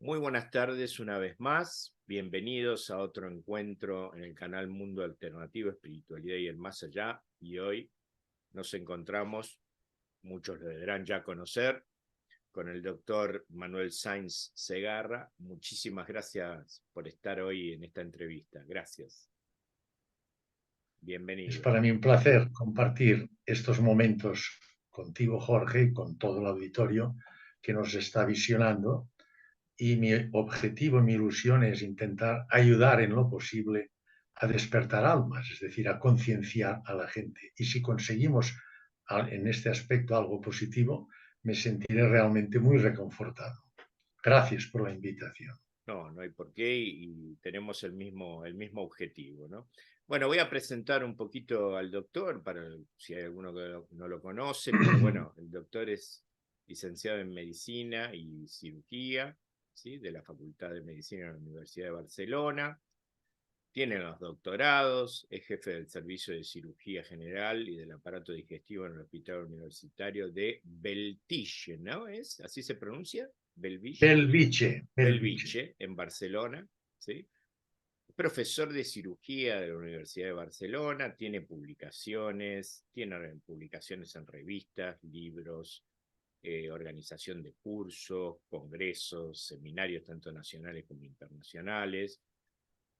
Muy buenas tardes una vez más. Bienvenidos a otro encuentro en el canal Mundo Alternativo, Espiritualidad y el Más Allá. Y hoy nos encontramos, muchos lo deberán ya conocer, con el doctor Manuel Sáenz Segarra. Muchísimas gracias por estar hoy en esta entrevista. Gracias. Es Bienvenido. para mí un placer compartir estos momentos contigo, Jorge, y con todo el auditorio que nos está visionando. Y mi objetivo, mi ilusión es intentar ayudar en lo posible a despertar almas, es decir, a concienciar a la gente. Y si conseguimos en este aspecto algo positivo, me sentiré realmente muy reconfortado. Gracias por la invitación. No, no hay por qué y tenemos el mismo objetivo, ¿no? Bueno, voy a presentar un poquito al doctor, para si hay alguno que no lo conoce, pero bueno, el doctor es licenciado en Medicina y Cirugía, ¿sí? De la Facultad de Medicina de la Universidad de Barcelona. Tiene los doctorados, es jefe del Servicio de Cirugía General y del aparato digestivo en el Hospital Universitario de Bellvitge, ¿no? ¿Así se pronuncia? Bellvitge. Belviche, Belviche. Bellvitge, en Barcelona, ¿sí? Profesor de cirugía de la Universidad de Barcelona, tiene publicaciones en revistas, libros, organización de cursos, congresos, seminarios tanto nacionales como internacionales.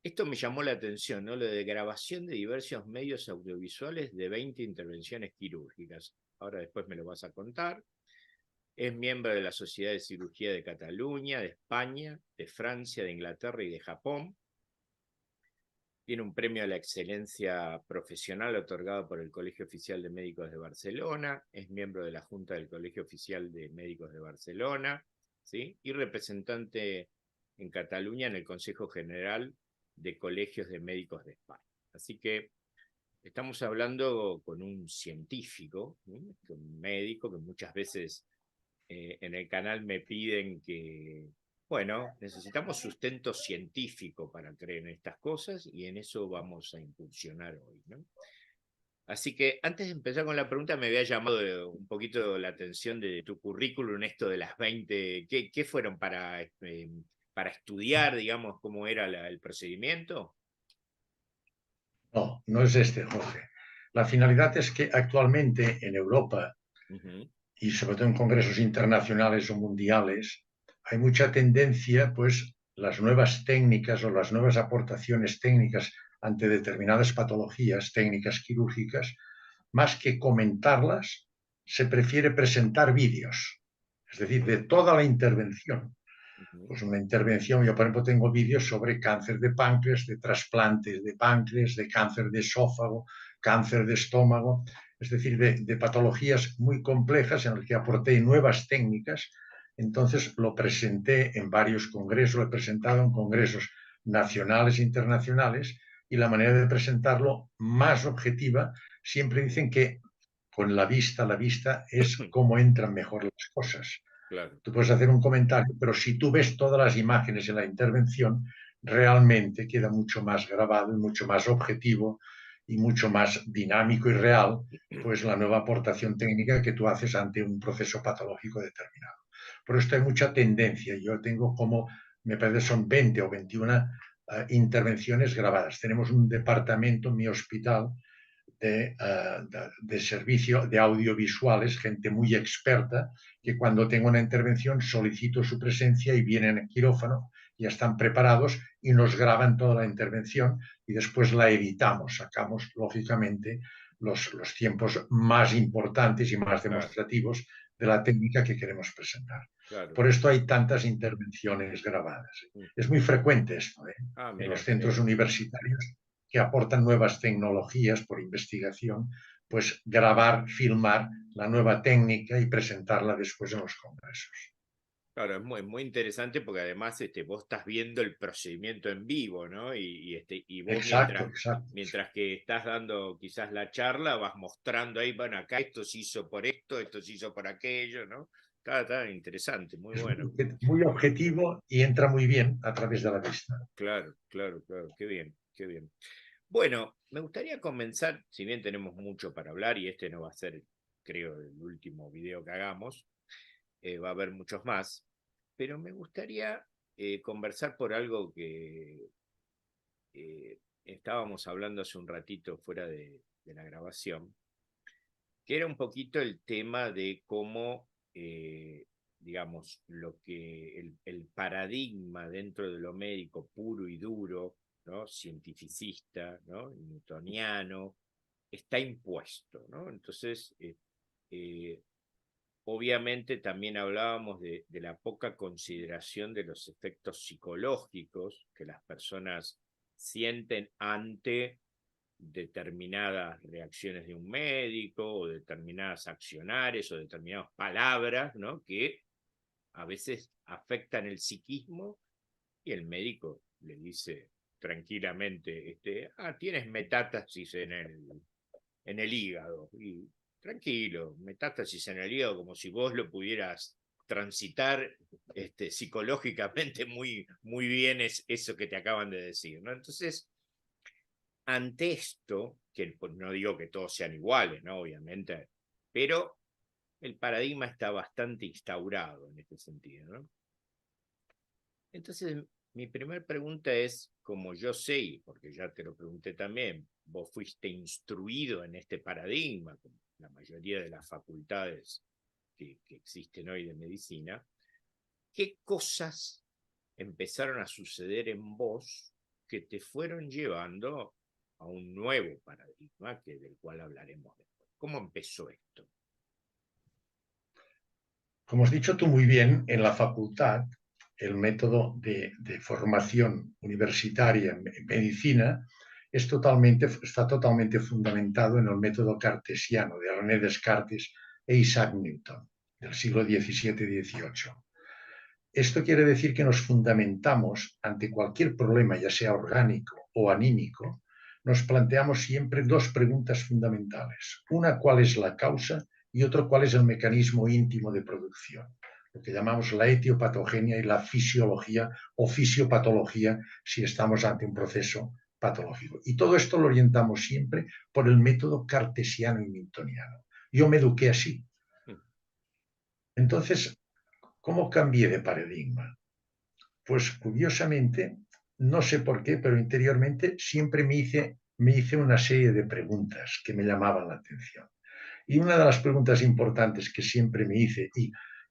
Esto me llamó la atención, ¿no? Lo de grabación de diversos medios audiovisuales de 20 intervenciones quirúrgicas. Ahora después me lo vas a contar. Es miembro de la Sociedad de Cirugía de Cataluña, de España, de Francia, de Inglaterra y de Japón. Tiene un premio a la excelencia profesional otorgado por el Colegio Oficial de Médicos de Barcelona. Es miembro de la Junta del Colegio Oficial de Médicos de Barcelona, ¿sí? Y representante en Cataluña en el Consejo General de Colegios de Médicos de España. Así que estamos hablando con un científico, ¿sí? Un médico que muchas veces en el canal me piden que, bueno, necesitamos sustento científico para creer en estas cosas y en eso vamos a incursionar hoy, ¿no? Así que antes de empezar con la pregunta, me había llamado un poquito la atención de tu currículum, esto de las 20, ¿qué fueron para estudiar, digamos, cómo era el procedimiento? No, no es este, Jorge. La finalidad es que actualmente en Europa Uh -huh. y sobre todo en congresos internacionales o mundiales, hay mucha tendencia, pues, las nuevas técnicas o las nuevas aportaciones técnicas ante determinadas patologías, técnicas quirúrgicas, más que comentarlas, se prefiere presentar vídeos, es decir, de toda la intervención. Uh -huh. Pues una intervención, yo por ejemplo tengo vídeos sobre cáncer de páncreas, de trasplantes de páncreas, de cáncer de esófago, cáncer de estómago, es decir, de patologías muy complejas en las que aporté nuevas técnicas. Entonces lo presenté en varios congresos, lo he presentado en congresos nacionales e internacionales y la manera de presentarlo más objetiva, siempre dicen que con la vista es cómo entran mejor las cosas. Claro. Tú puedes hacer un comentario, pero si tú ves todas las imágenes en la intervención, realmente queda mucho más grabado y mucho más objetivo y mucho más dinámico y real, pues la nueva aportación técnica que tú haces ante un proceso patológico determinado. Por esto hay mucha tendencia. Yo tengo como, me parece, son 20 o 21 intervenciones grabadas. Tenemos un departamento en mi hospital de servicio de audiovisuales, gente muy experta, que cuando tengo una intervención solicito su presencia y vienen al quirófano, ya están preparados y nos graban toda la intervención y después la editamos, sacamos lógicamente los tiempos más importantes y más Claro, demostrativos de la técnica que queremos presentar. claro. Por esto hay tantas intervenciones grabadas. Es muy frecuente esto, ¿eh? Ah, En los mira, centros universitarios que aportan nuevas tecnologías por investigación, pues grabar, filmar la nueva técnica y presentarla después en los congresos. claro, es muy interesante porque además vos estás viendo el procedimiento en vivo, ¿no? Y vos Exacto, exacto. mientras que estás dando quizás la charla, vas mostrando ahí, bueno, acá esto se hizo por esto se hizo por aquello, ¿no? Está interesante, muy Es bueno. muy objetivo y entra muy bien a través de la vista. Claro, claro, claro, qué bien, qué bien. Bueno, me gustaría comenzar, si bien tenemos mucho para hablar y este no va a ser, creo, el último video que hagamos, va a haber muchos más, pero me gustaría conversar por algo que estábamos hablando hace un ratito fuera de la grabación, que era un poquito el tema de cómo, digamos, el paradigma dentro de lo médico puro y duro, ¿no? Cientificista, ¿no? Newtoniano, está impuesto, ¿no? Entonces, eh, obviamente también hablábamos de la poca consideración de los efectos psicológicos que las personas sienten ante determinadas reacciones de un médico o determinadas accionares o determinadas palabras, ¿no? Que a veces afectan el psiquismo y el médico le dice tranquilamente, tienes metástasis en el hígado. Y tranquilo, metástasis en el hígado como si vos lo pudieras transitar psicológicamente muy bien es eso que te acaban de decir, ¿no? Entonces, ante esto, que pues, no digo que todos sean iguales, ¿no? Obviamente, pero el paradigma está bastante instaurado en este sentido, ¿no? Entonces, mi primera pregunta es, como yo sé, porque ya te lo pregunté también, vos fuiste instruido en este paradigma, como la mayoría de las facultades que existen hoy de medicina, ¿qué cosas empezaron a suceder en vos que te fueron llevando a un nuevo paradigma del cual hablaremos después? ¿Cómo empezó esto? Como has dicho tú muy bien, en la facultad el método de formación universitaria en medicina está totalmente fundamentado en el método cartesiano de René Descartes e Isaac Newton, del siglo XVII-XVIII. Esto quiere decir que nos fundamentamos ante cualquier problema, ya sea orgánico o anímico, nos planteamos siempre dos preguntas fundamentales. Una, ¿cuál es la causa? Y otro, ¿cuál es el mecanismo íntimo de producción? Lo que llamamos la etiopatogenia y la fisiología o fisiopatología si estamos ante un proceso patológico. Y todo esto lo orientamos siempre por el método cartesiano y newtoniano. Yo me eduqué así. Entonces, ¿cómo cambié de paradigma? Pues curiosamente, no sé por qué, pero interiormente siempre me hice una serie de preguntas que me llamaban la atención. Y una de las preguntas importantes que siempre me hice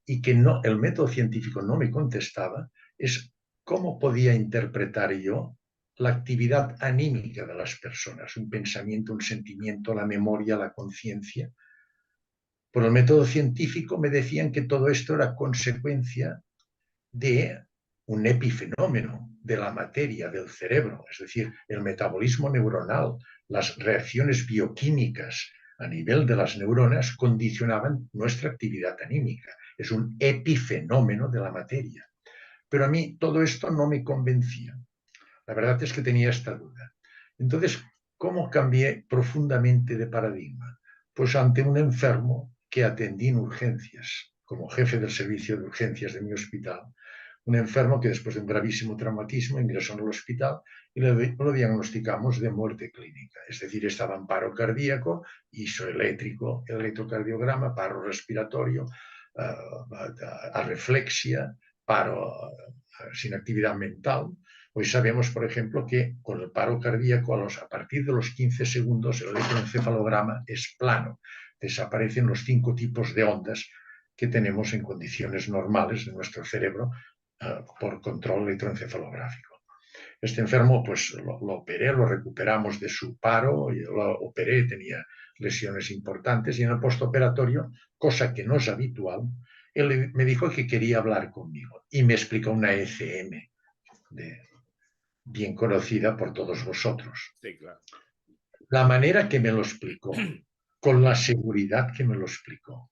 y que no, el método científico no me contestaba es cómo podía interpretar yo la actividad anímica de las personas, un pensamiento, un sentimiento, la memoria, la conciencia. Por el método científico me decían que todo esto era consecuencia de un epifenómeno de la materia, del cerebro, es decir, el metabolismo neuronal, las reacciones bioquímicas a nivel de las neuronas condicionaban nuestra actividad anímica. Es un epifenómeno de la materia. Pero a mí todo esto no me convencía. La verdad es que tenía esta duda. Entonces, ¿cómo cambié profundamente de paradigma? Pues ante un enfermo que atendí en urgencias, como jefe del servicio de urgencias de mi hospital, un enfermo que después de un gravísimo traumatismo ingresó en el hospital y lo diagnosticamos de muerte clínica. Es decir, estaba en paro cardíaco, isoeléctrico, electrocardiograma, paro respiratorio, arreflexia, paro sin actividad mental. Hoy sabemos, por ejemplo, que con el paro cardíaco a partir de los 15 segundos el electroencefalograma es plano. Desaparecen los 5 tipos de ondas que tenemos en condiciones normales de nuestro cerebro por control electroencefalográfico. Este enfermo pues lo operé, lo recuperamos de su paro, y lo operé, tenía lesiones importantes y en el postoperatorio, cosa que no es habitual, él me dijo que quería hablar conmigo y me explicó una ECM bien conocida por todos vosotros. Sí, claro. La manera que me lo explicó, con la seguridad que me lo explicó,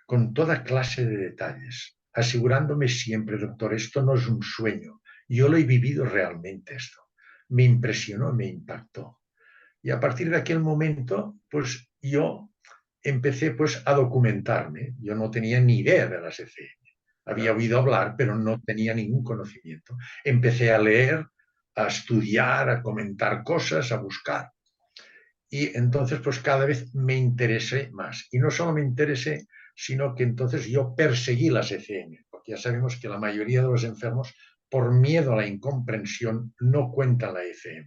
con toda clase de detalles, asegurándome siempre, doctor, esto no es un sueño, yo lo he vivido realmente esto. Me impresionó, me impactó. Y a partir de aquel momento, pues yo empecé pues a documentarme. Yo no tenía ni idea de las ECM. Había oído hablar, pero no tenía ningún conocimiento. Empecé a leer, a estudiar, a comentar cosas, a buscar. Y entonces pues cada vez me interesé más. Y no solo me interesé, sino que entonces yo perseguí las ECM, porque ya sabemos que la mayoría de los enfermos por miedo a la incomprensión, no cuentan la ECM.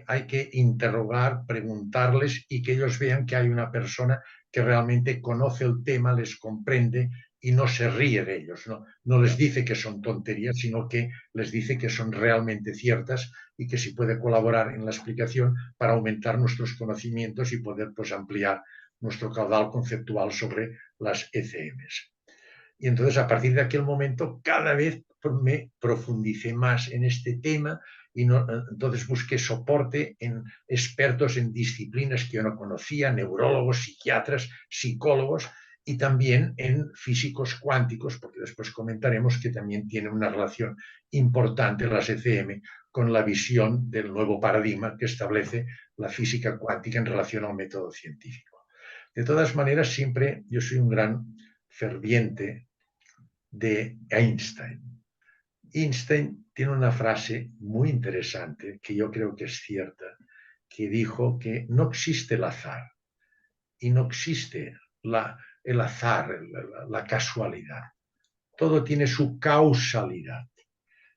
Hay que interrogar, preguntarles y que ellos vean que hay una persona que realmente conoce el tema, les comprende y no se ríe de ellos. No les dice que son tonterías, sino que les dice que son realmente ciertas y que si puede colaborar en la explicación para aumentar nuestros conocimientos y poder pues, ampliar nuestro caudal conceptual sobre las ECMs. Y entonces a partir de aquel momento cada vez me profundicé más en este tema y entonces busqué soporte en expertos en disciplinas que yo no conocía, neurólogos, psiquiatras, psicólogos y también en físicos cuánticos, porque después comentaremos que también tiene una relación importante las ECM con la visión del nuevo paradigma que establece la física cuántica en relación al método científico. De todas maneras, siempre yo soy un gran ferviente de Einstein. Einstein tiene una frase muy interesante que yo creo que es cierta, que dijo que no existe el azar y no existe el azar, la casualidad. Todo tiene su causalidad.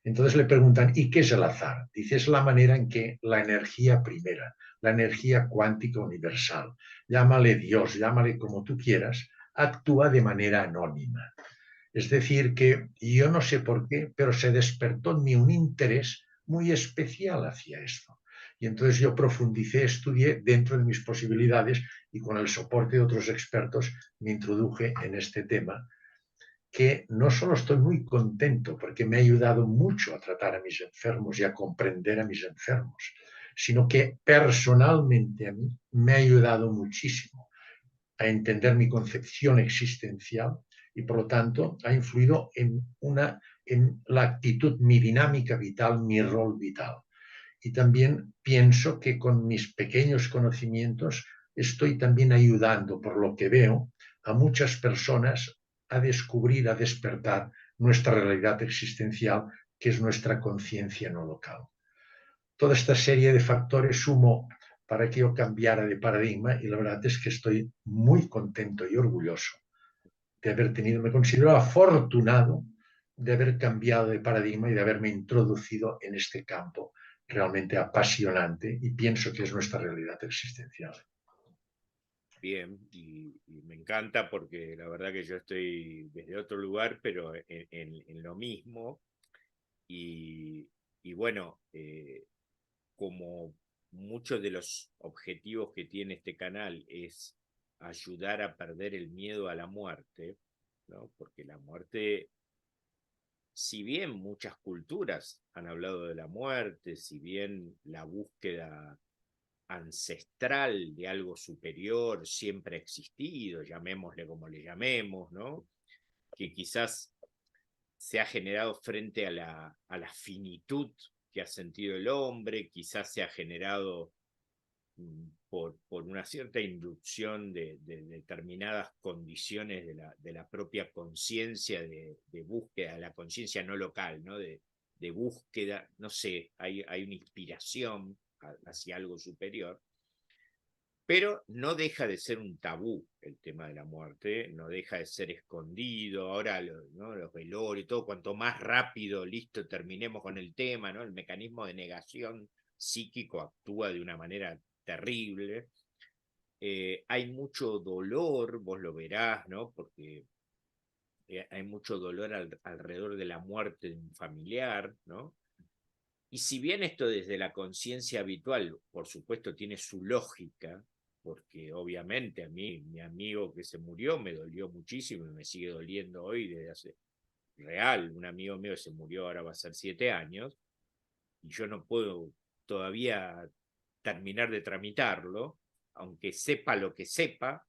Entonces le preguntan, ¿y qué es el azar? Dice, es la manera en que la energía primera, la energía cuántica universal, llámale Dios, llámale como tú quieras, actúa de manera anónima. Es decir, que yo no sé por qué, pero se despertó en mí un interés muy especial hacia esto. Y entonces yo profundicé, estudié dentro de mis posibilidades y con el soporte de otros expertos me introduje en este tema que no solo estoy muy contento porque me ha ayudado mucho a tratar a mis enfermos y a comprender a mis enfermos, sino que personalmente a mí me ha ayudado muchísimo a entender mi concepción existencial y por lo tanto ha influido en la actitud, mi dinámica vital, mi rol vital. Y también pienso que con mis pequeños conocimientos estoy también ayudando, por lo que veo, a muchas personas a descubrir, a despertar nuestra realidad existencial, que es nuestra conciencia no local. Toda esta serie de factores sumo para que yo cambiara de paradigma y la verdad es que estoy muy contento y orgulloso de haber tenido, me considero afortunado de haber cambiado de paradigma y de haberme introducido en este campo realmente apasionante y pienso que es nuestra realidad existencial. Bien, y me encanta porque la verdad que yo estoy desde otro lugar, pero en lo mismo. Y, y bueno, como muchos de los objetivos que tiene este canal es ayudar a perder el miedo a la muerte, ¿no? Porque la muerte, si bien muchas culturas han hablado de la muerte, si bien la búsqueda ancestral de algo superior siempre ha existido, llamémosle como le llamemos, ¿no? Que quizás se ha generado frente a la finitud que ha sentido el hombre, quizás se ha generado por una cierta inducción de determinadas condiciones de la propia conciencia de búsqueda, la conciencia no local, ¿no? De búsqueda, no sé, hay una inspiración hacia algo superior, pero no deja de ser un tabú el tema de la muerte, no deja de ser escondido, ahora ¿no? Los velorios y todo, cuanto más rápido, listo, terminemos con el tema, ¿no? El mecanismo de negación psíquico actúa de una manera terrible. Hay mucho dolor, vos lo verás, ¿no? Porque hay mucho dolor alrededor de la muerte de un familiar, ¿no? Y si bien esto desde la conciencia habitual, por supuesto, tiene su lógica, porque obviamente a mí, mi amigo que se murió, me dolió muchísimo y me sigue doliendo hoy desde hace real. Un amigo mío que se murió ahora va a ser 7 años y yo no puedo todavía terminar de tramitarlo, aunque sepa lo que sepa,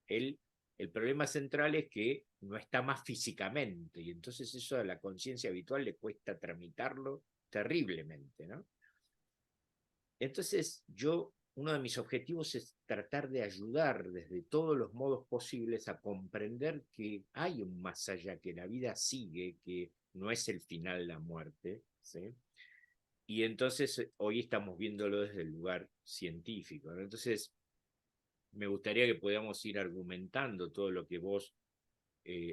él, el problema central es que no está más físicamente y entonces eso a la conciencia habitual le cuesta tramitarlo terriblemente, ¿no? Entonces uno de mis objetivos es tratar de ayudar desde todos los modos posibles a comprender que hay un más allá, que la vida sigue, que no es el final la muerte, ¿sí? Y entonces hoy estamos viéndolo desde el lugar científico, ¿no? Entonces me gustaría que podamos ir argumentando todo lo que vos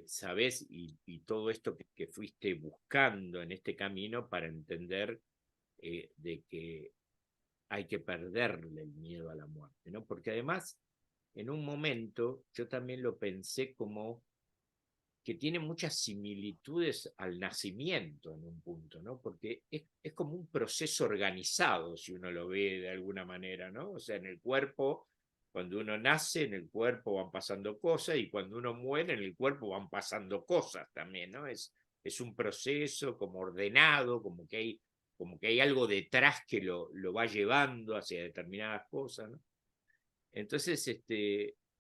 sabés y todo esto que fuiste buscando en este camino para entender de que hay que perderle el miedo a la muerte, ¿no? Porque además, en un momento, yo también lo pensé como que tiene muchas similitudes al nacimiento en un punto, ¿no? Porque es como un proceso organizado, si uno lo ve de alguna manera, ¿no? O sea, en el cuerpo, cuando uno nace, en el cuerpo van pasando cosas, y cuando uno muere, en el cuerpo van pasando cosas también, ¿no? Es un proceso como ordenado, como que hay algo detrás que lo va llevando hacia determinadas cosas, ¿no? Entonces,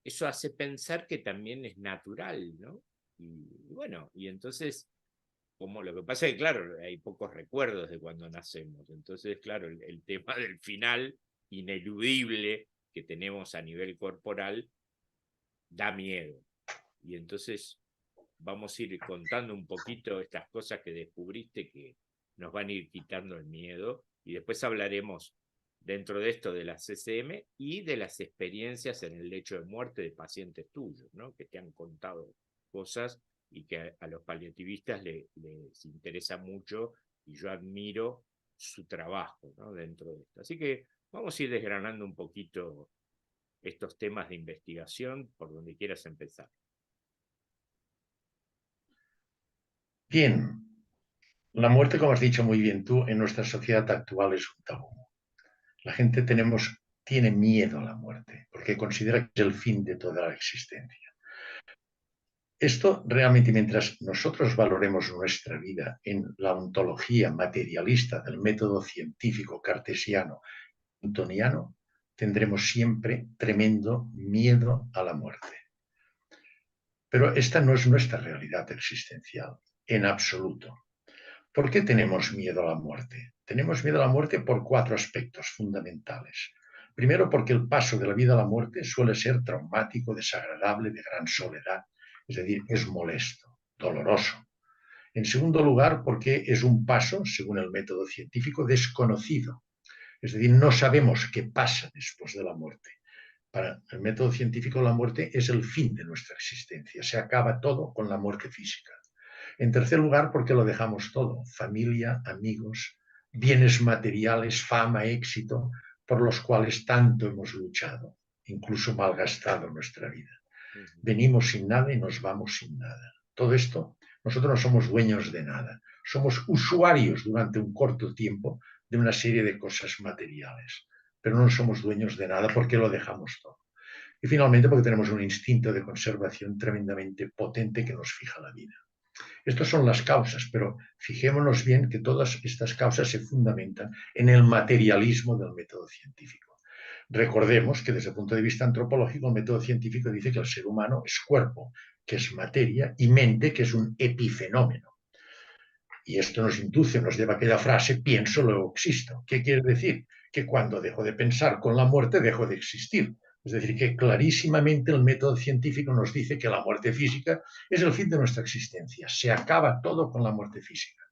eso hace pensar que también es natural, ¿no? Y bueno, y entonces, como lo que pasa es que, claro, hay pocos recuerdos de cuando nacemos. Entonces, claro, el tema del final ineludible que tenemos a nivel corporal da miedo. Y entonces vamos a ir contando un poquito estas cosas que descubriste que nos van a ir quitando el miedo, y después hablaremos dentro de esto de la CCM y de las experiencias en el lecho de muerte de pacientes tuyos, ¿no? Que te han contado cosas y que a los paliativistas les interesa mucho, y yo admiro su trabajo, ¿no? Dentro de esto. Así que vamos a ir desgranando un poquito estos temas de investigación por donde quieras empezar. Bien, la muerte, como has dicho muy bien tú, en nuestra sociedad actual es un tabú. La gente tiene miedo a la muerte porque considera que es el fin de toda la existencia. Esto realmente, mientras nosotros valoremos nuestra vida en la ontología materialista del método científico cartesiano newtoniano, tendremos siempre tremendo miedo a la muerte. Pero esta no es nuestra realidad existencial, en absoluto. ¿Por qué tenemos miedo a la muerte? Tenemos miedo a la muerte por 4 aspectos fundamentales. Primero, porque el paso de la vida a la muerte suele ser traumático, desagradable, de gran soledad, es decir, es molesto, doloroso. En segundo lugar, porque es un paso, según el método científico, desconocido. Es decir, no sabemos qué pasa después de la muerte. Para el método científico, la muerte es el fin de nuestra existencia. Se acaba todo con la muerte física. En tercer lugar, porque lo dejamos todo: familia, amigos, bienes materiales, fama, éxito, por los cuales tanto hemos luchado, incluso malgastado nuestra vida. Venimos sin nada y nos vamos sin nada. Todo esto, nosotros no somos dueños de nada. Somos usuarios durante un corto tiempo de una serie de cosas materiales, pero no somos dueños de nada porque lo dejamos todo. Y finalmente, porque tenemos un instinto de conservación tremendamente potente que nos fija la vida. Estas son las causas, pero fijémonos bien que todas estas causas se fundamentan en el materialismo del método científico. Recordemos que desde el punto de vista antropológico, el método científico dice que el ser humano es cuerpo, que es materia, y mente, que es un epifenómeno. Y esto nos induce, nos lleva a aquella frase: pienso, luego existo. ¿Qué quiere decir? Que cuando dejo de pensar con la muerte, dejo de existir. Es decir, que clarísimamente el método científico nos dice que la muerte física es el fin de nuestra existencia. Se acaba todo con la muerte física.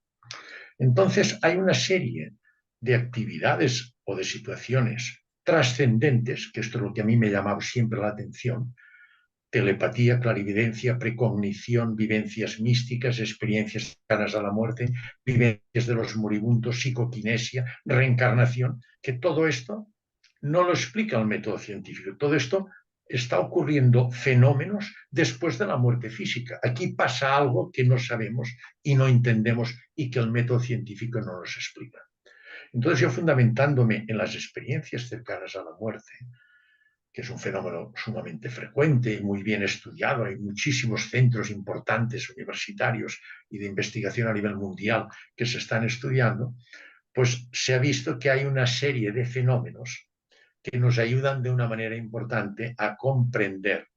Entonces, hay una serie de actividades o de situaciones trascendentes, que esto es lo que a mí me ha llamado siempre la atención: telepatía, clarividencia, precognición, vivencias místicas, experiencias cercanas a la muerte, vivencias de los moribundos, psicoquinesia, reencarnación, que todo esto no lo explica el método científico. Todo esto está ocurriendo fenómenos después de la muerte física. Aquí pasa algo que no sabemos y no entendemos y que el método científico no nos explica. Entonces, yo, fundamentándome en las experiencias cercanas a la muerte, que es un fenómeno sumamente frecuente y muy bien estudiado, hay muchísimos centros importantes universitarios y de investigación a nivel mundial que se están estudiando, pues se ha visto que hay una serie de fenómenos que nos ayudan de una manera importante a comprender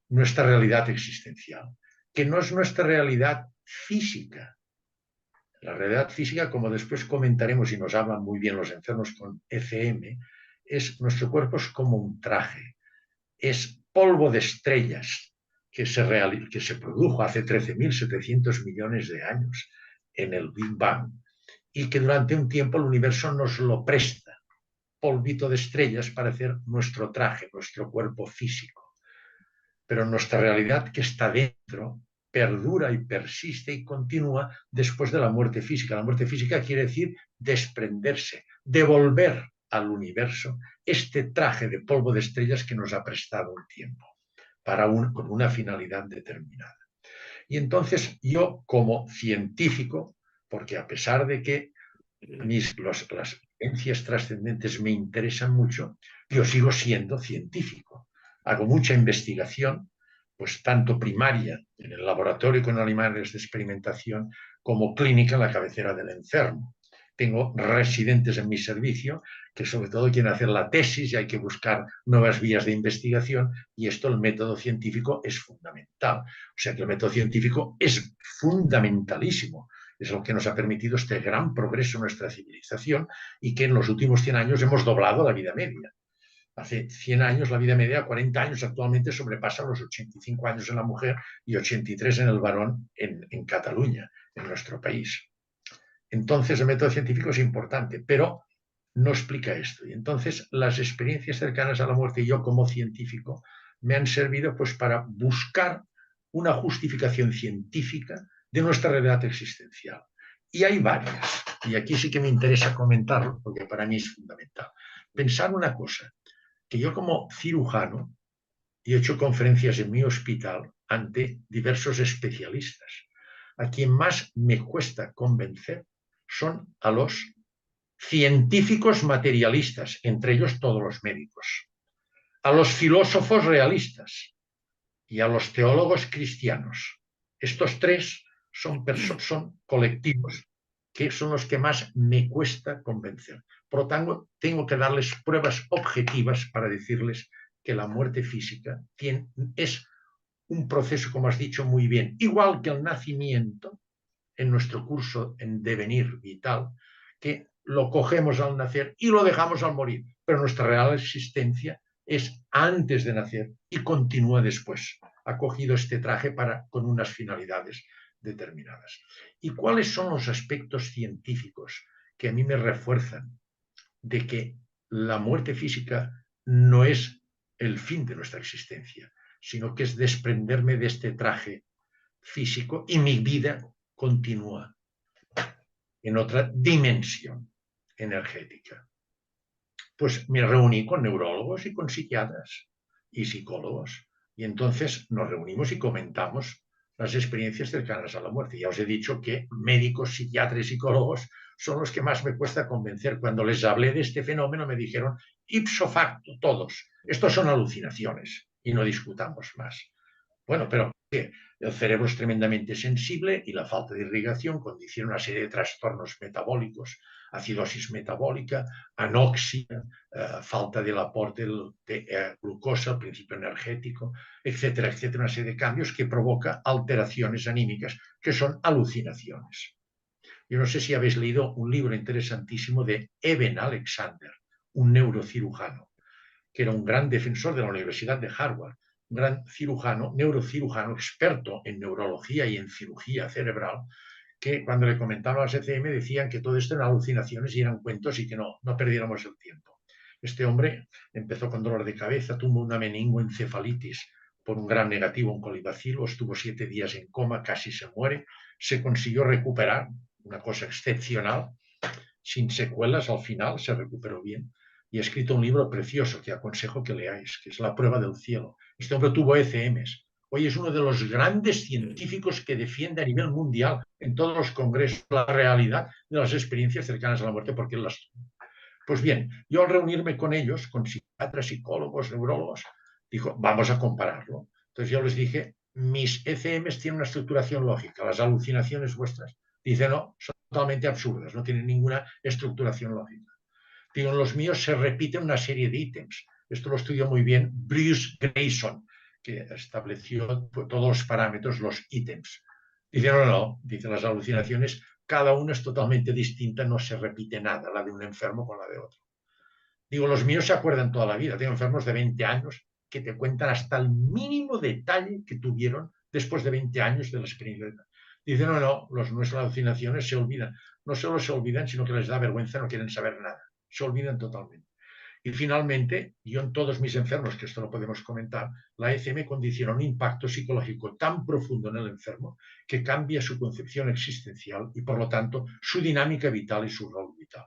nuestra realidad existencial, que no es nuestra realidad física. La realidad física, como después comentaremos y nos hablan muy bien los enfermos con ECM, es nuestro cuerpo es como un traje, es polvo de estrellas que se produjo hace 13.700 millones de años en el Big Bang, y que durante un tiempo el universo nos lo presta, polvito de estrellas, para hacer nuestro traje, nuestro cuerpo físico. Pero nuestra realidad, que está dentro, perdura y persiste y continúa después de la muerte física. La muerte física quiere decir desprenderse, devolver al universo este traje de polvo de estrellas que nos ha prestado el tiempo con una finalidad determinada. Y entonces yo, como científico, porque a pesar de que las ciencias trascendentes me interesan mucho, yo sigo siendo científico. Hago mucha investigación, pues tanto primaria en el laboratorio con animales de experimentación como clínica en la cabecera del enfermo. Tengo residentes en mi servicio que sobre todo quieren hacer la tesis y hay que buscar nuevas vías de investigación y esto el método científico es fundamental. O sea que el método científico es fundamentalísimo. Es lo que nos ha permitido este gran progreso en nuestra civilización y que en los últimos 100 años hemos doblado la vida media. Hace 100 años la vida media, 40 años actualmente sobrepasa los 85 años en la mujer y 83 en el varón en Cataluña, en nuestro país. Entonces el método científico es importante, pero no explica esto. Y entonces las experiencias cercanas a la muerte y yo como científico me han servido pues para buscar una justificación científica de nuestra realidad existencial. Y hay varias, y aquí sí que me interesa comentarlo, porque para mí es fundamental. Pensar una cosa, que yo como cirujano he hecho conferencias en mi hospital ante diversos especialistas. A quien más me cuesta convencer son a los científicos materialistas, entre ellos todos los médicos, a los filósofos realistas y a los teólogos cristianos. Estos tres son colectivos que son los que más me cuesta convencer. Por lo tanto, tengo que darles pruebas objetivas para decirles que la muerte física es un proceso, como has dicho muy bien, igual que el nacimiento, en nuestro curso en devenir vital, que lo cogemos al nacer y lo dejamos al morir, pero nuestra real existencia es antes de nacer y continúa después. Ha cogido este traje con unas finalidades determinadas. ¿Y cuáles son los aspectos científicos que a mí me refuerzan de que la muerte física no es el fin de nuestra existencia, sino que es desprenderme de este traje físico y mi vida continúa en otra dimensión energética? Pues me reuní con neurólogos y con psiquiatras y psicólogos. Y entonces nos reunimos y comentamos las experiencias cercanas a la muerte. Ya os he dicho que médicos, psiquiatras y psicólogos son los que más me cuesta convencer. Cuando les hablé de este fenómeno me dijeron, ipso facto, todos, estos son alucinaciones y no discutamos más. Bueno, pero ¿qué? El cerebro es tremendamente sensible y la falta de irrigación condiciona una serie de trastornos metabólicos, acidosis metabólica, anoxia, falta del aporte de glucosa, el principio energético, etcétera, etcétera, una serie de cambios que provoca alteraciones anímicas que son alucinaciones. Yo no sé si habéis leído un libro interesantísimo de Eben Alexander, un neurocirujano, que era un gran defensor de la Universidad de Harvard, un gran cirujano, neurocirujano, experto en neurología y en cirugía cerebral, que cuando le comentaban a las ECM decían que todo esto eran alucinaciones y eran cuentos y que no perdiéramos el tiempo. Este hombre empezó con dolor de cabeza, tuvo una meningoencefalitis por un gran negativo, un colibacilo, estuvo 7 días en coma, casi se muere, se consiguió recuperar, una cosa excepcional, sin secuelas al final, se recuperó bien, y ha escrito un libro precioso que aconsejo que leáis, que es La prueba del cielo. Este hombre tuvo ECMs. Hoy es uno de los grandes científicos que defiende a nivel mundial en todos los congresos la realidad de las experiencias cercanas a la muerte, porque él las... Pues bien, yo al reunirme con ellos, con psiquiatras, psicólogos, neurólogos, dijo, vamos a compararlo. Entonces yo les dije, mis ECMs tienen una estructuración lógica, las alucinaciones vuestras. Dice, no, son totalmente absurdas, no tienen ninguna estructuración lógica. Digo, en los míos se repiten una serie de ítems. Esto lo estudió muy bien Bruce Grayson, que estableció todos los parámetros, los ítems. Dice, no, dice, las alucinaciones, cada una es totalmente distinta, no se repite nada, la de un enfermo con la de otro. Digo, los míos se acuerdan toda la vida. Tengo enfermos de 20 años que te cuentan hasta el mínimo detalle que tuvieron después de 20 años de la experiencia. Dicen, no, nuestras alucinaciones se olvidan. No solo se olvidan, sino que les da vergüenza, no quieren saber nada. Se olvidan totalmente. Y finalmente, yo en todos mis enfermos, que esto lo podemos comentar, la ECM condiciona un impacto psicológico tan profundo en el enfermo que cambia su concepción existencial y, por lo tanto, su dinámica vital y su rol vital.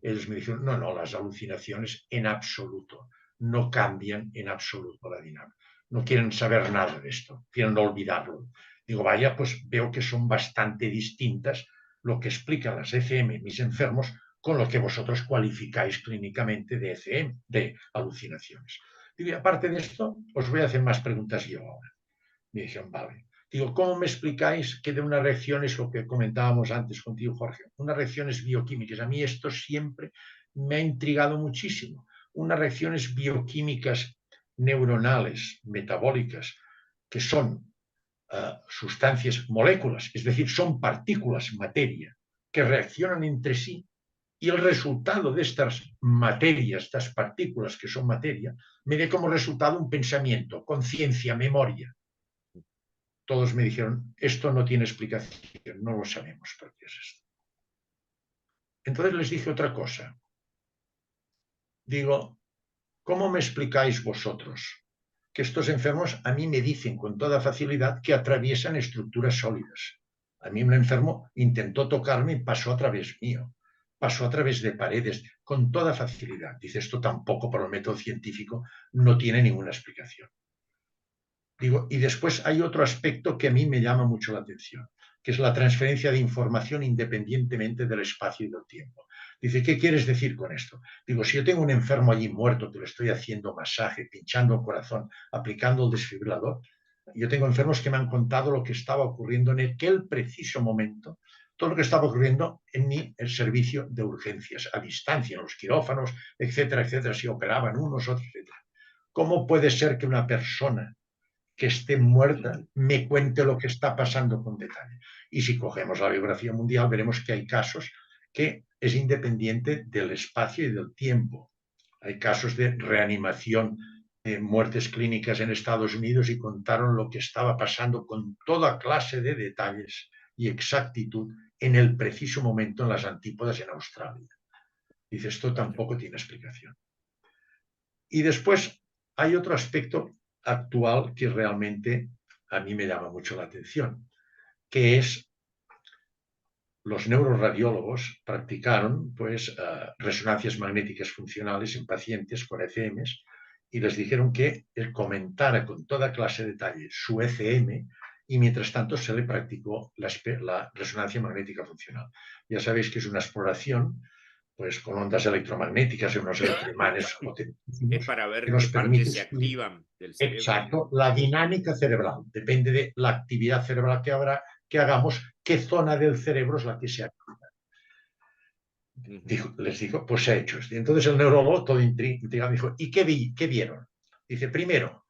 Ellos me dijeron, no, no, las alucinaciones en absoluto no cambian en absoluto la dinámica. No quieren saber nada de esto, quieren olvidarlo. Digo, vaya, pues veo que son bastante distintas lo que explican las ECM, mis enfermos, con lo que vosotros cualificáis clínicamente de ECM, de alucinaciones. Digo, y aparte de esto, os voy a hacer más preguntas yo ahora. Me dijeron, vale. Digo, ¿cómo me explicáis que de unas reacciones, lo que comentábamos antes contigo, Jorge, unas reacciones bioquímicas? A mí esto siempre me ha intrigado muchísimo. Unas reacciones bioquímicas neuronales, metabólicas, que son sustancias, moléculas, es decir, son partículas, materia, que reaccionan entre sí y el resultado de estas materias, estas partículas que son materia, me dé como resultado un pensamiento, conciencia, memoria. Todos me dijeron, esto no tiene explicación, no lo sabemos por qué es esto. Entonces les dije otra cosa. Digo, ¿cómo me explicáis vosotros que estos enfermos a mí me dicen con toda facilidad que atraviesan estructuras sólidas? A mí un enfermo intentó tocarme y pasó a través mío, pasó a través de paredes con toda facilidad. Dice, esto tampoco por el método científico no tiene ninguna explicación. Digo, y después hay otro aspecto que a mí me llama mucho la atención, que es la transferencia de información independientemente del espacio y del tiempo. Dice, ¿qué quieres decir con esto? Digo, si yo tengo un enfermo allí muerto que le estoy haciendo masaje, pinchando el corazón, aplicando el desfibrilador, yo tengo enfermos que me han contado lo que estaba ocurriendo en aquel preciso momento, todo lo que estaba ocurriendo en mi servicio de urgencias, a distancia, en los quirófanos, etcétera, etcétera, si operaban unos, otros, etcétera. ¿Cómo puede ser que una persona que esté muerta me cuente lo que está pasando con detalle? Y si cogemos la biografía mundial, veremos que hay casos que es independiente del espacio y del tiempo. Hay casos de reanimación, de muertes clínicas en Estados Unidos y contaron lo que estaba pasando con toda clase de detalles y exactitud en el preciso momento en las antípodas en Australia. Dice, esto tampoco tiene explicación. Y después hay otro aspecto actual que realmente a mí me llama mucho la atención, que es los neuroradiólogos practicaron pues, resonancias magnéticas funcionales en pacientes con ECMs y les dijeron que él comentara con toda clase de detalle su ECM y mientras tanto se le practicó la resonancia magnética funcional. Ya sabéis que es una exploración pues con ondas electromagnéticas y unos electroimanes potentísimos Es para que ver nos qué permite partes se estudiar activan del cerebro, ¿no? exacto la dinámica cerebral. Depende de la actividad cerebral que hagamos, qué zona del cerebro es la que se activa. Les dijo, pues se ha hecho esto. Y entonces el neurólogo, todo intrigado, dijo, ¿y qué vieron? Dice, primero,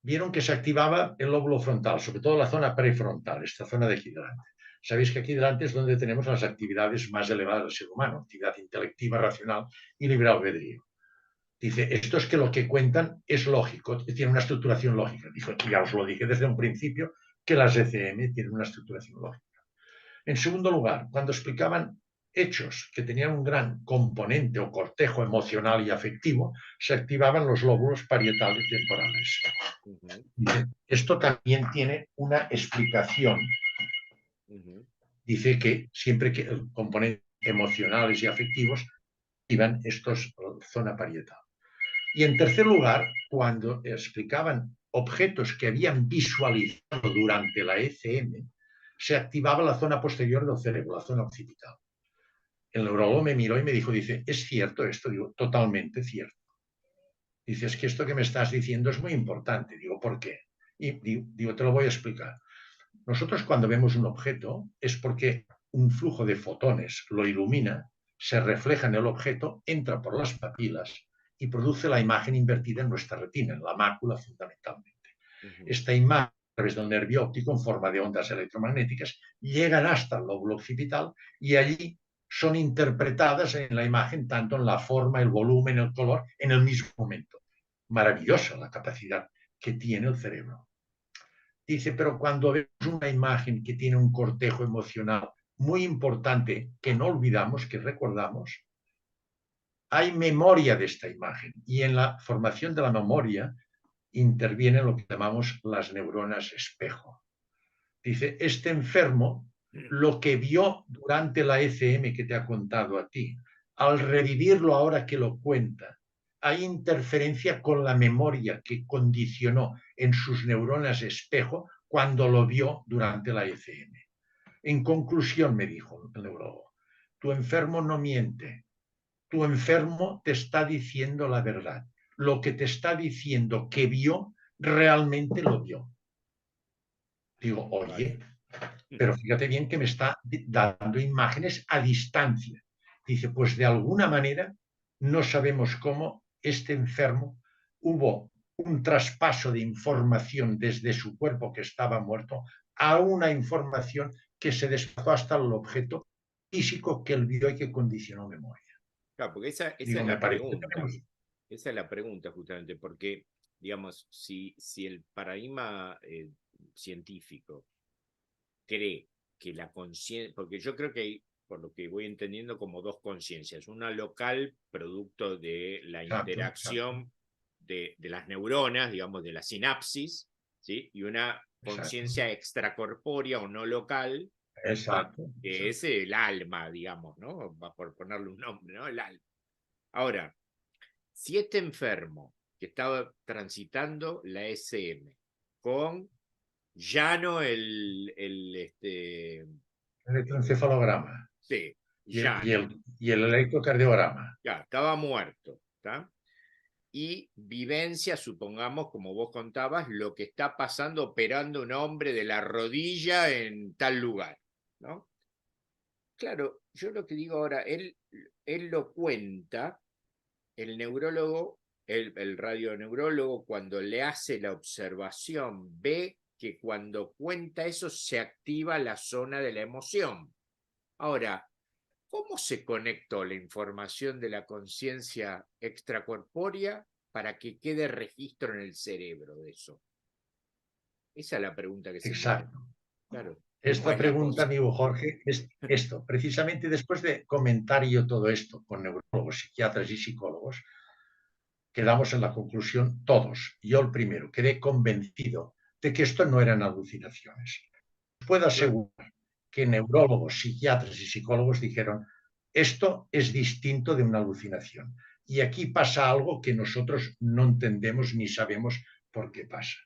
vieron que se activaba el lóbulo frontal, sobre todo la zona prefrontal, esta zona de aquí delante. Sabéis que aquí delante es donde tenemos las actividades más elevadas del ser humano, actividad intelectiva, racional y libre albedrío. Dice, esto es que lo que cuentan es lógico, tiene una estructuración lógica. Dijo, ya os lo dije desde un principio, que las ECM tienen una estructuración lógica. En segundo lugar, cuando explicaban hechos que tenían un gran componente o cortejo emocional y afectivo, se activaban los lóbulos parietales temporales. Dice, esto también tiene una explicación. Dice que siempre que el componente emocionales y afectivos activan estos zona parietal. Y en tercer lugar, cuando explicaban objetos que habían visualizado durante la ECM, se activaba la zona posterior del cerebro, la zona occipital. El neurólogo me miró y me dijo, dice, ¿es cierto esto? Digo, totalmente cierto. Dice, es que esto que me estás diciendo es muy importante. Digo, ¿por qué? Y digo, te lo voy a explicar. Nosotros cuando vemos un objeto es porque un flujo de fotones lo ilumina, se refleja en el objeto, entra por las papilas y produce la imagen invertida en nuestra retina, en la mácula fundamentalmente. Esta imagen, a través del nervio óptico en forma de ondas electromagnéticas, llegan hasta el lóbulo occipital y allí son interpretadas en la imagen tanto en la forma, el volumen, el color, en el mismo momento. Maravillosa la capacidad que tiene el cerebro. Dice, pero cuando vemos una imagen que tiene un cortejo emocional muy importante que no olvidamos, que recordamos, hay memoria de esta imagen y en la formación de la memoria intervienen lo que llamamos las neuronas espejo. Dice, este enfermo lo que vio durante la ECM que te ha contado a ti, al revivirlo ahora que lo cuenta, hay interferencia con la memoria que condicionó en sus neuronas espejo cuando lo vio durante la ECM. En conclusión, me dijo el neurólogo, tu enfermo no miente, tu enfermo te está diciendo la verdad. Lo que te está diciendo que vio, realmente lo vio. Digo, oye, pero fíjate bien que me está dando imágenes a distancia. Dice, pues de alguna manera no sabemos cómo este enfermo hubo un traspaso de información desde su cuerpo que estaba muerto a una información que se desplazó hasta el objeto físico que él vio y que condicionó memoria. Claro, porque esa Digo, es me la parece que pregunta. tenemos... Esa es la pregunta justamente, porque, digamos, si el paradigma científico cree que la conciencia, porque yo creo que hay, por lo que voy entendiendo, como dos conciencias, una local, producto de la Exacto, exacto, interacción de las neuronas, digamos, de la sinapsis, ¿sí? Y una exacto, conciencia extracorpórea o no local, exacto, que exacto. es el alma, digamos, ¿no? Por ponerle un nombre, ¿no? El alma. Ahora, si este enfermo que estaba transitando la SM con ya no Electroencefalograma sí, y el, ya y no, el, y el electrocardiograma. ya estaba muerto, ¿está? Y vivencia, supongamos, como vos contabas, lo que está pasando operando un hombre de la rodilla en tal lugar, ¿no? Claro, yo lo que digo ahora, él lo cuenta, el neurólogo, el radioneurólogo, cuando le hace la observación, ve que cuando cuenta eso se activa la zona de la emoción. Ahora, ¿cómo se conectó la información de la conciencia extracorpórea para que quede registro en el cerebro de eso? Esa es la pregunta que se me hace. Exacto. Claro, ¿cómo Esta es la pregunta, posibilidad? amigo Jorge, es esto. Precisamente después de comentar yo todo esto con neurólogos, psiquiatras y psicólogos, quedamos en la conclusión todos, yo el primero, quedé convencido de que esto no eran alucinaciones. Puedo Claro, asegurar que neurólogos, psiquiatras y psicólogos dijeron, esto es distinto de una alucinación. Y aquí pasa algo que nosotros no entendemos ni sabemos por qué pasa.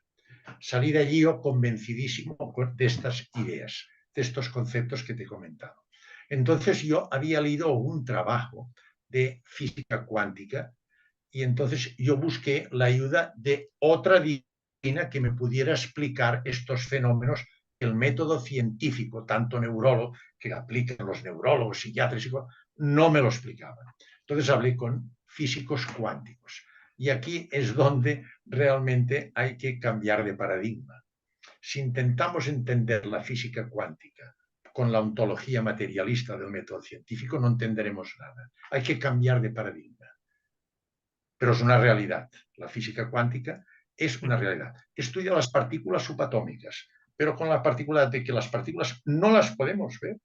Salí de allí yo convencidísimo de estas ideas, de estos conceptos que te he comentado. Entonces yo había leído un trabajo de física cuántica y entonces yo busqué la ayuda de otra disciplina que me pudiera explicar estos fenómenos que el método científico, tanto neurólogo, que aplican los neurólogos, psiquiatras, no me lo explicaban. Entonces hablé con físicos cuánticos. Y aquí es donde realmente hay que cambiar de paradigma. Si intentamos entender la física cuántica con la ontología materialista del método científico, no entenderemos nada. Hay que cambiar de paradigma. Pero es una realidad. La física cuántica es una realidad. Estudia las partículas subatómicas, pero con la particularidad de que las partículas no las podemos ver,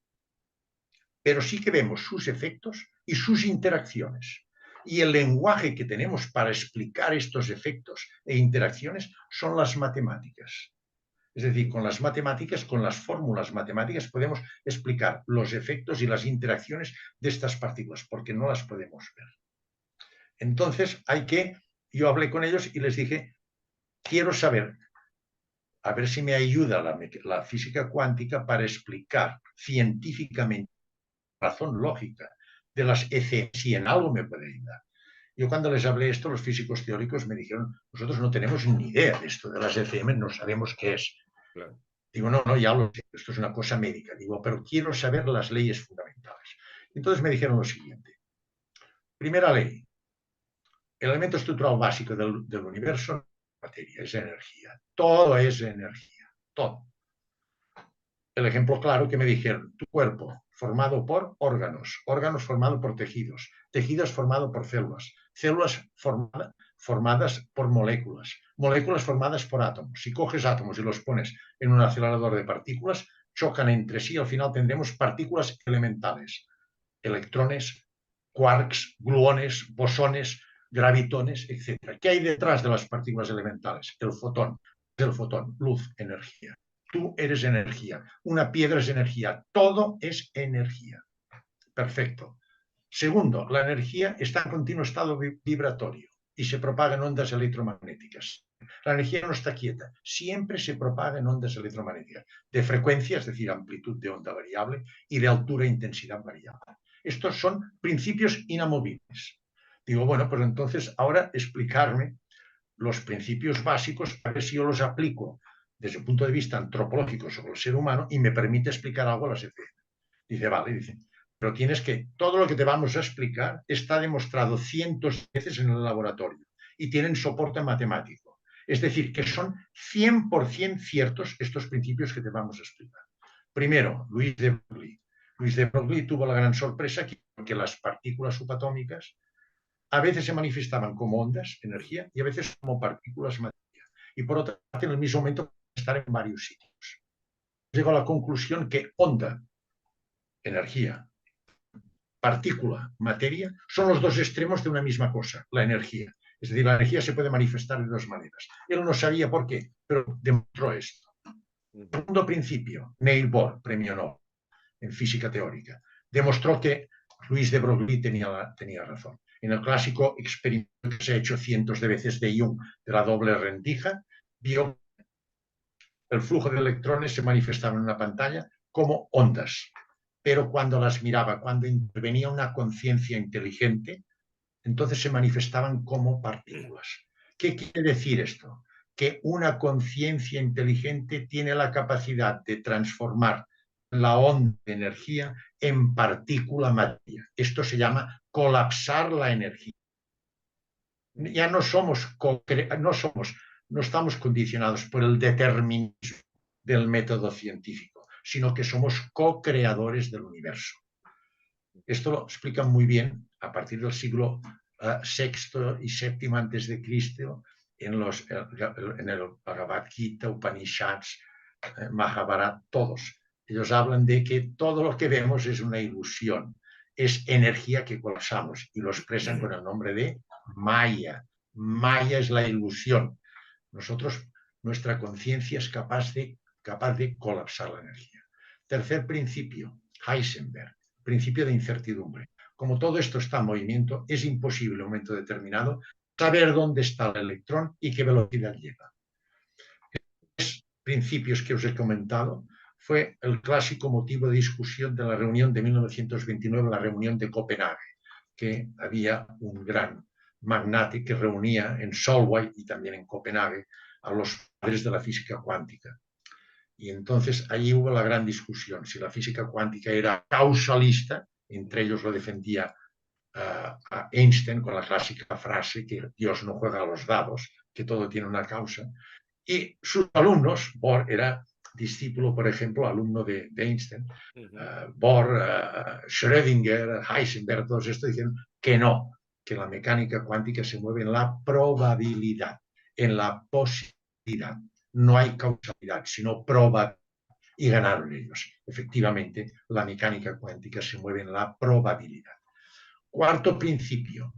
pero sí que vemos sus efectos y sus interacciones. Y el lenguaje que tenemos para explicar estos efectos e interacciones son las matemáticas. Es decir, con las matemáticas, con las fórmulas matemáticas, podemos explicar los efectos y las interacciones de estas partículas, porque no las podemos ver. Entonces, yo hablé con ellos y les dije, quiero saber, a ver si me ayuda la física cuántica para explicar científicamente, razón lógica, de las ECM, si en algo me puede ayudar. Yo cuando les hablé esto, los físicos teóricos me dijeron, nosotros no tenemos ni idea de esto de las ECM, no sabemos qué es. claro. Digo, no, no, ya lo sé, esto es una cosa médica. Digo, pero quiero saber las leyes fundamentales. Entonces me dijeron lo siguiente. Primera ley, el elemento estructural básico del universo no es materia, es energía. Todo es energía, todo. El ejemplo claro que me dijeron, tu cuerpo formado por órganos, órganos formados por tejidos, tejidos formados por células, células formadas por moléculas, moléculas formadas por átomos. Si coges átomos y los pones en un acelerador de partículas, chocan entre sí y al final tendremos partículas elementales, electrones, quarks, gluones, bosones, gravitones, etc. ¿Qué hay detrás de las partículas elementales? El fotón. El fotón, luz, energía. Tú eres energía. Una piedra es energía. Todo es energía. Perfecto. Segundo, la energía está en continuo estado vibratorio y se propaga en ondas electromagnéticas. La energía no está quieta, siempre se propaga en ondas electromagnéticas, de frecuencia, es decir, amplitud de onda variable, y de altura e intensidad variable. Estos son principios inamovibles. Digo, bueno, pues entonces ahora explicarme los principios básicos, a ver si yo los aplico desde el punto de vista antropológico sobre el ser humano y me permite explicar algo a la sociedad. Dice, vale, dice, pero tienes que, todo lo que te vamos a explicar está demostrado cientos de veces en el laboratorio y tienen soporte matemático. Es decir, que son 100% ciertos estos principios que te vamos a explicar. Primero, Louis de Broglie. Louis de Broglie tuvo la gran sorpresa que las partículas subatómicas a veces se manifestaban como ondas, energía, y a veces como partículas, materia. Y por otra parte, en el mismo momento, pueden estar en varios sitios. Llegó a la conclusión que onda, energía, partícula, materia, son los dos extremos de una misma cosa, la energía. Es decir, la energía se puede manifestar de dos maneras. Él no sabía por qué, pero demostró esto. Segundo principio, Neil Bohr, premio Nobel en física teórica, demostró que Louis de Broglie tenía razón. En el clásico experimento que se ha hecho cientos de veces de Jung, de la doble rendija, vio el flujo de electrones se manifestaba en una pantalla como ondas, pero cuando las miraba, cuando intervenía una conciencia inteligente, entonces se manifestaban como partículas. ¿Qué quiere decir esto? Que una conciencia inteligente tiene la capacidad de transformar la onda de energía en partícula materia. Esto se llama colapsar la energía. Ya no estamos condicionados por el determinismo del método científico, sino que somos co-creadores del universo. Esto lo explican muy bien a partir del siglo VI y VII antes de Cristo en el Bhagavad Gita, Upanishads, Mahabharata, todos. Ellos hablan de que todo lo que vemos es una ilusión, es energía que colapsamos y lo expresan con el nombre de Maya. Maya es la ilusión. Nuestra conciencia es capaz de colapsar la energía. Tercer principio, Heisenberg, principio de incertidumbre. Como todo esto está en movimiento, es imposible en un momento determinado saber dónde está el electrón y qué velocidad lleva. Estos principios que os he comentado fue el clásico motivo de discusión de la reunión de 1929, la reunión de Copenhague, que había un gran magnate que reunía en Solvay y también en Copenhague a los padres de la física cuántica. Y entonces allí hubo la gran discusión, si la física cuántica era causalista, entre ellos lo defendía a Einstein con la clásica frase que Dios no juega a los dados, que todo tiene una causa, y sus alumnos, Bohr era discípulo, por ejemplo, alumno de Einstein, Bohr, Schrödinger, Heisenberg, todos estos dijeron que no, que la mecánica cuántica se mueve en la probabilidad, en la posibilidad. No hay causalidad, sino probabilidad. Y ganaron ellos. Efectivamente, la mecánica cuántica se mueve en la probabilidad. Cuarto principio,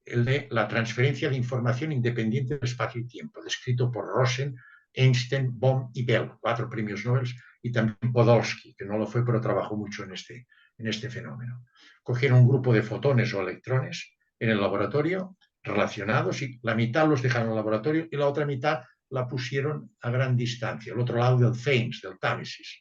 el de la transferencia de información independiente del espacio y tiempo, descrito por Rosen, Einstein, Bohm y Bell, 4 premios Nobel, y también Podolsky, que no lo fue, pero trabajó mucho en este fenómeno. Cogieron un grupo de fotones o electrones en el laboratorio relacionados y la mitad los dejaron en el laboratorio y la otra mitad la pusieron a gran distancia, al otro lado del Thames, del Támesis.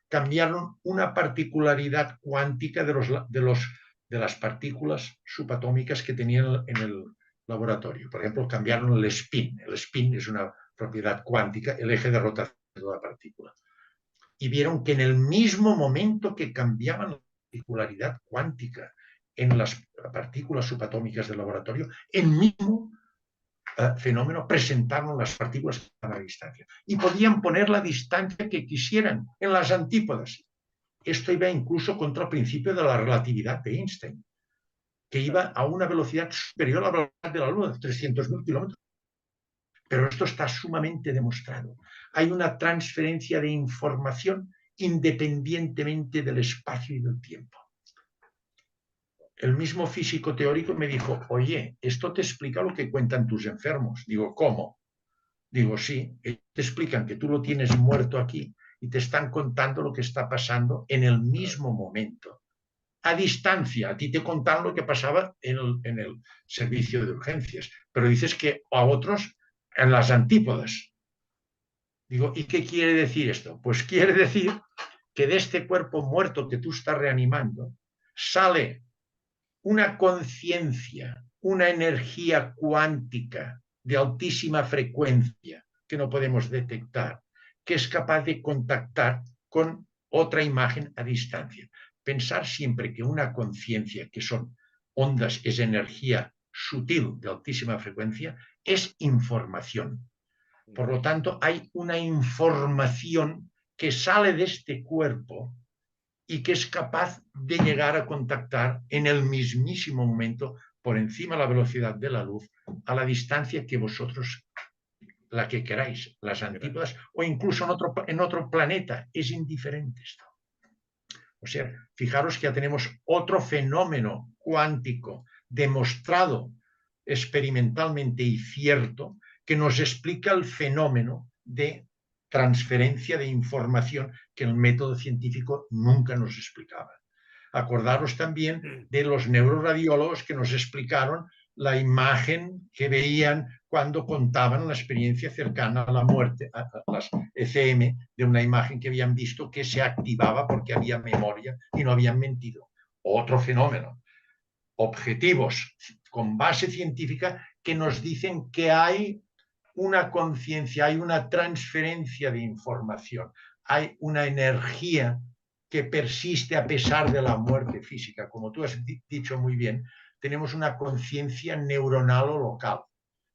Cambiaron una particularidad cuántica de las partículas subatómicas que tenían en el laboratorio. Por ejemplo, cambiaron el spin. El spin es una propiedad cuántica, el eje de rotación de la partícula. Y vieron que en el mismo momento que cambiaban la particularidad cuántica en las partículas subatómicas del laboratorio, el mismo fenómeno presentaron las partículas a la distancia. Y podían poner la distancia que quisieran en las antípodas. Esto iba incluso contra el principio de la relatividad de Einstein, que iba a una velocidad superior a la velocidad de la luz, 300.000 kilómetros. Pero esto está sumamente demostrado. Hay una transferencia de información independientemente del espacio y del tiempo. el mismo físico teórico me dijo, oye, esto te explica lo que cuentan tus enfermos. Digo, ¿cómo? Digo, sí, te explican que tú lo tienes muerto aquí y te están contando lo que está pasando en el mismo momento, a distancia. A ti te contaron lo que pasaba en el servicio de urgencias, pero dices que a otros en las antípodas. Digo, ¿y qué quiere decir esto? Pues quiere decir que de este cuerpo muerto que tú estás reanimando sale una conciencia, una energía cuántica de altísima frecuencia que no podemos detectar, que es capaz de contactar con otra imagen a distancia. Pensar siempre que una conciencia, que son ondas, es energía sutil de altísima frecuencia, es información. Por lo tanto, hay una información que sale de este cuerpo y que es capaz de llegar a contactar en el mismísimo momento, por encima de la velocidad de la luz, a la distancia que vosotros, la que queráis, las antípodas, o incluso en otro planeta. Es indiferente esto. O sea, fijaros que ya tenemos otro fenómeno cuántico demostrado experimentalmente y cierto que nos explica el fenómeno de transferencia de información que el método científico nunca nos explicaba. Acordaros también de los neuroradiólogos que nos explicaron la imagen que veían cuando contaban la experiencia cercana a la muerte, a las ECM, de una imagen que habían visto que se activaba porque había memoria y no habían mentido. Otro fenómeno. Objetivos con base científica que nos dicen que hay una conciencia, hay una transferencia de información, hay una energía que persiste a pesar de la muerte física. Como tú has dicho muy bien, tenemos una conciencia neuronal o local.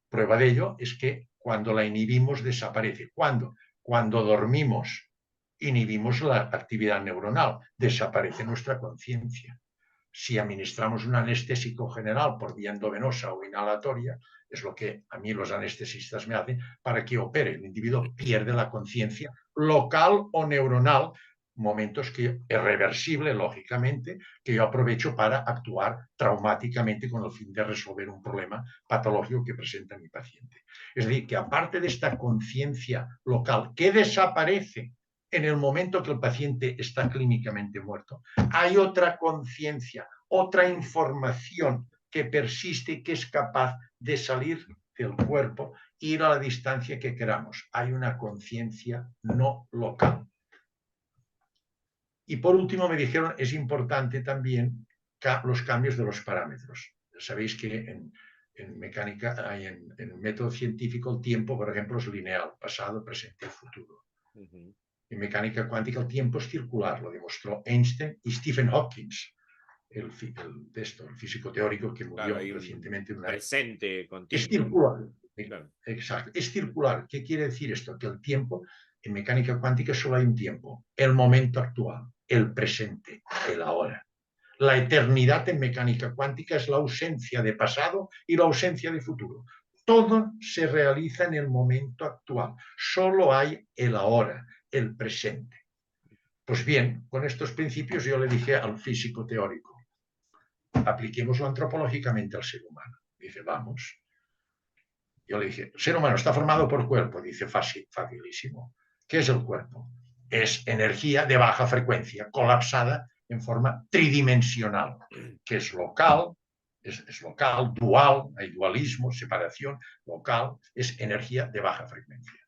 Prueba de ello es que cuando la inhibimos desaparece. ¿Cuándo? Cuando dormimos, inhibimos la actividad neuronal, desaparece nuestra conciencia. Si administramos un anestésico general por vía endovenosa o inhalatoria, es lo que a mí los anestesistas me hacen para que opere. El individuo pierde la conciencia local o neuronal, momentos que es reversible, lógicamente, que yo aprovecho para actuar traumáticamente con el fin de resolver un problema patológico que presenta mi paciente. Es decir, que aparte de esta conciencia local que desaparece en el momento que el paciente está clínicamente muerto, hay otra conciencia, otra información que persiste y que es capaz de salir del cuerpo e ir a la distancia que queramos. Hay una conciencia no local. Y por último me dijeron, es importante también los cambios de los parámetros. Sabéis que en mecánica, en método científico, el tiempo, por ejemplo, es lineal, pasado, presente y futuro. En mecánica cuántica el tiempo es circular, lo demostró Einstein y Stephen Hawking, el físico teórico que murió recientemente. Presente continuo. Es circular. Claro. Exacto. Es circular. ¿Qué quiere decir esto? Que el tiempo, en mecánica cuántica solo hay un tiempo, el momento actual, el presente, el ahora. La eternidad en mecánica cuántica es la ausencia de pasado y la ausencia de futuro. Todo se realiza en el momento actual. Solo hay el ahora, el presente. Pues bien, con estos principios yo le dije al físico teórico, apliquémoslo antropológicamente al ser humano. Dice, vamos. Yo le dije, el ser humano está formado por cuerpo. Dice, facilísimo. ¿Qué es el cuerpo? Es energía de baja frecuencia, colapsada en forma tridimensional, que es local, es local, dual, hay dualismo, separación, local, es energía de baja frecuencia.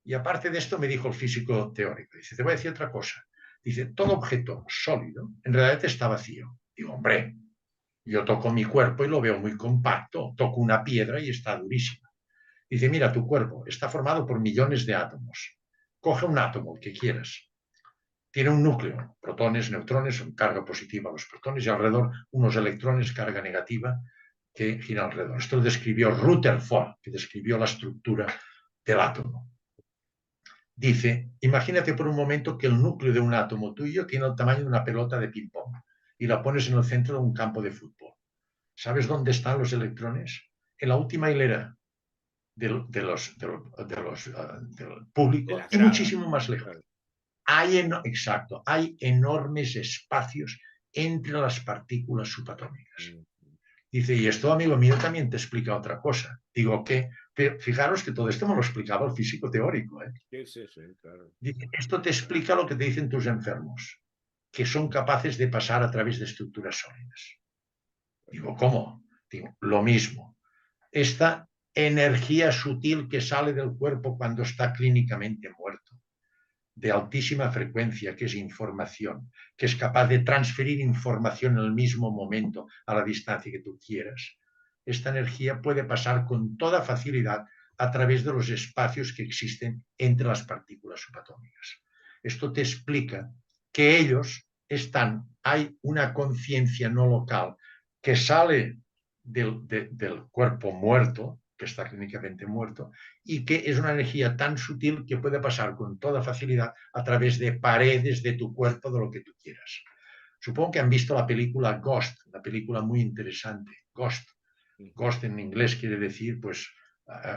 Y aparte de esto me dijo el físico teórico, dice, te voy a decir otra cosa. Dice, todo objeto sólido en realidad está vacío. Digo, hombre, yo toco mi cuerpo y lo veo muy compacto, toco una piedra y está durísima. Dice, mira, tu cuerpo está formado por millones de átomos. Coge un átomo, el que quieras. Tiene un núcleo, protones, neutrones, son carga positiva los protones y alrededor unos electrones, carga negativa, que giran alrededor. Esto lo describió Rutherford, que describió la estructura del átomo. Dice, imagínate por un momento que el núcleo de un átomo tuyo tiene el tamaño de una pelota de ping-pong y la pones en el centro de un campo de fútbol. ¿Sabes dónde están los electrones? En la última hilera del público y muchísimo más lejos. Exacto, hay enormes espacios entre las partículas subatómicas. Dice, y esto, amigo mío, también te explica otra cosa. Digo, que fijaros que todo esto me lo explicaba el físico teórico. Sí, claro. Dice, esto te explica lo que te dicen tus enfermos, que son capaces de pasar a través de estructuras sólidas. Digo, ¿cómo? Digo, lo mismo. Esta energía sutil que sale del cuerpo cuando está clínicamente muerto, de altísima frecuencia, que es información, que es capaz de transferir información en el mismo momento a la distancia que tú quieras. Esta energía puede pasar con toda facilidad a través de los espacios que existen entre las partículas subatómicas. Esto te explica que ellos hay una conciencia no local que sale del cuerpo muerto, que está clínicamente muerto, y que es una energía tan sutil que puede pasar con toda facilidad a través de paredes de tu cuerpo, de lo que tú quieras. Supongo que han visto la película Ghost, una película muy interesante. Ghost. Ghost en inglés quiere decir, pues,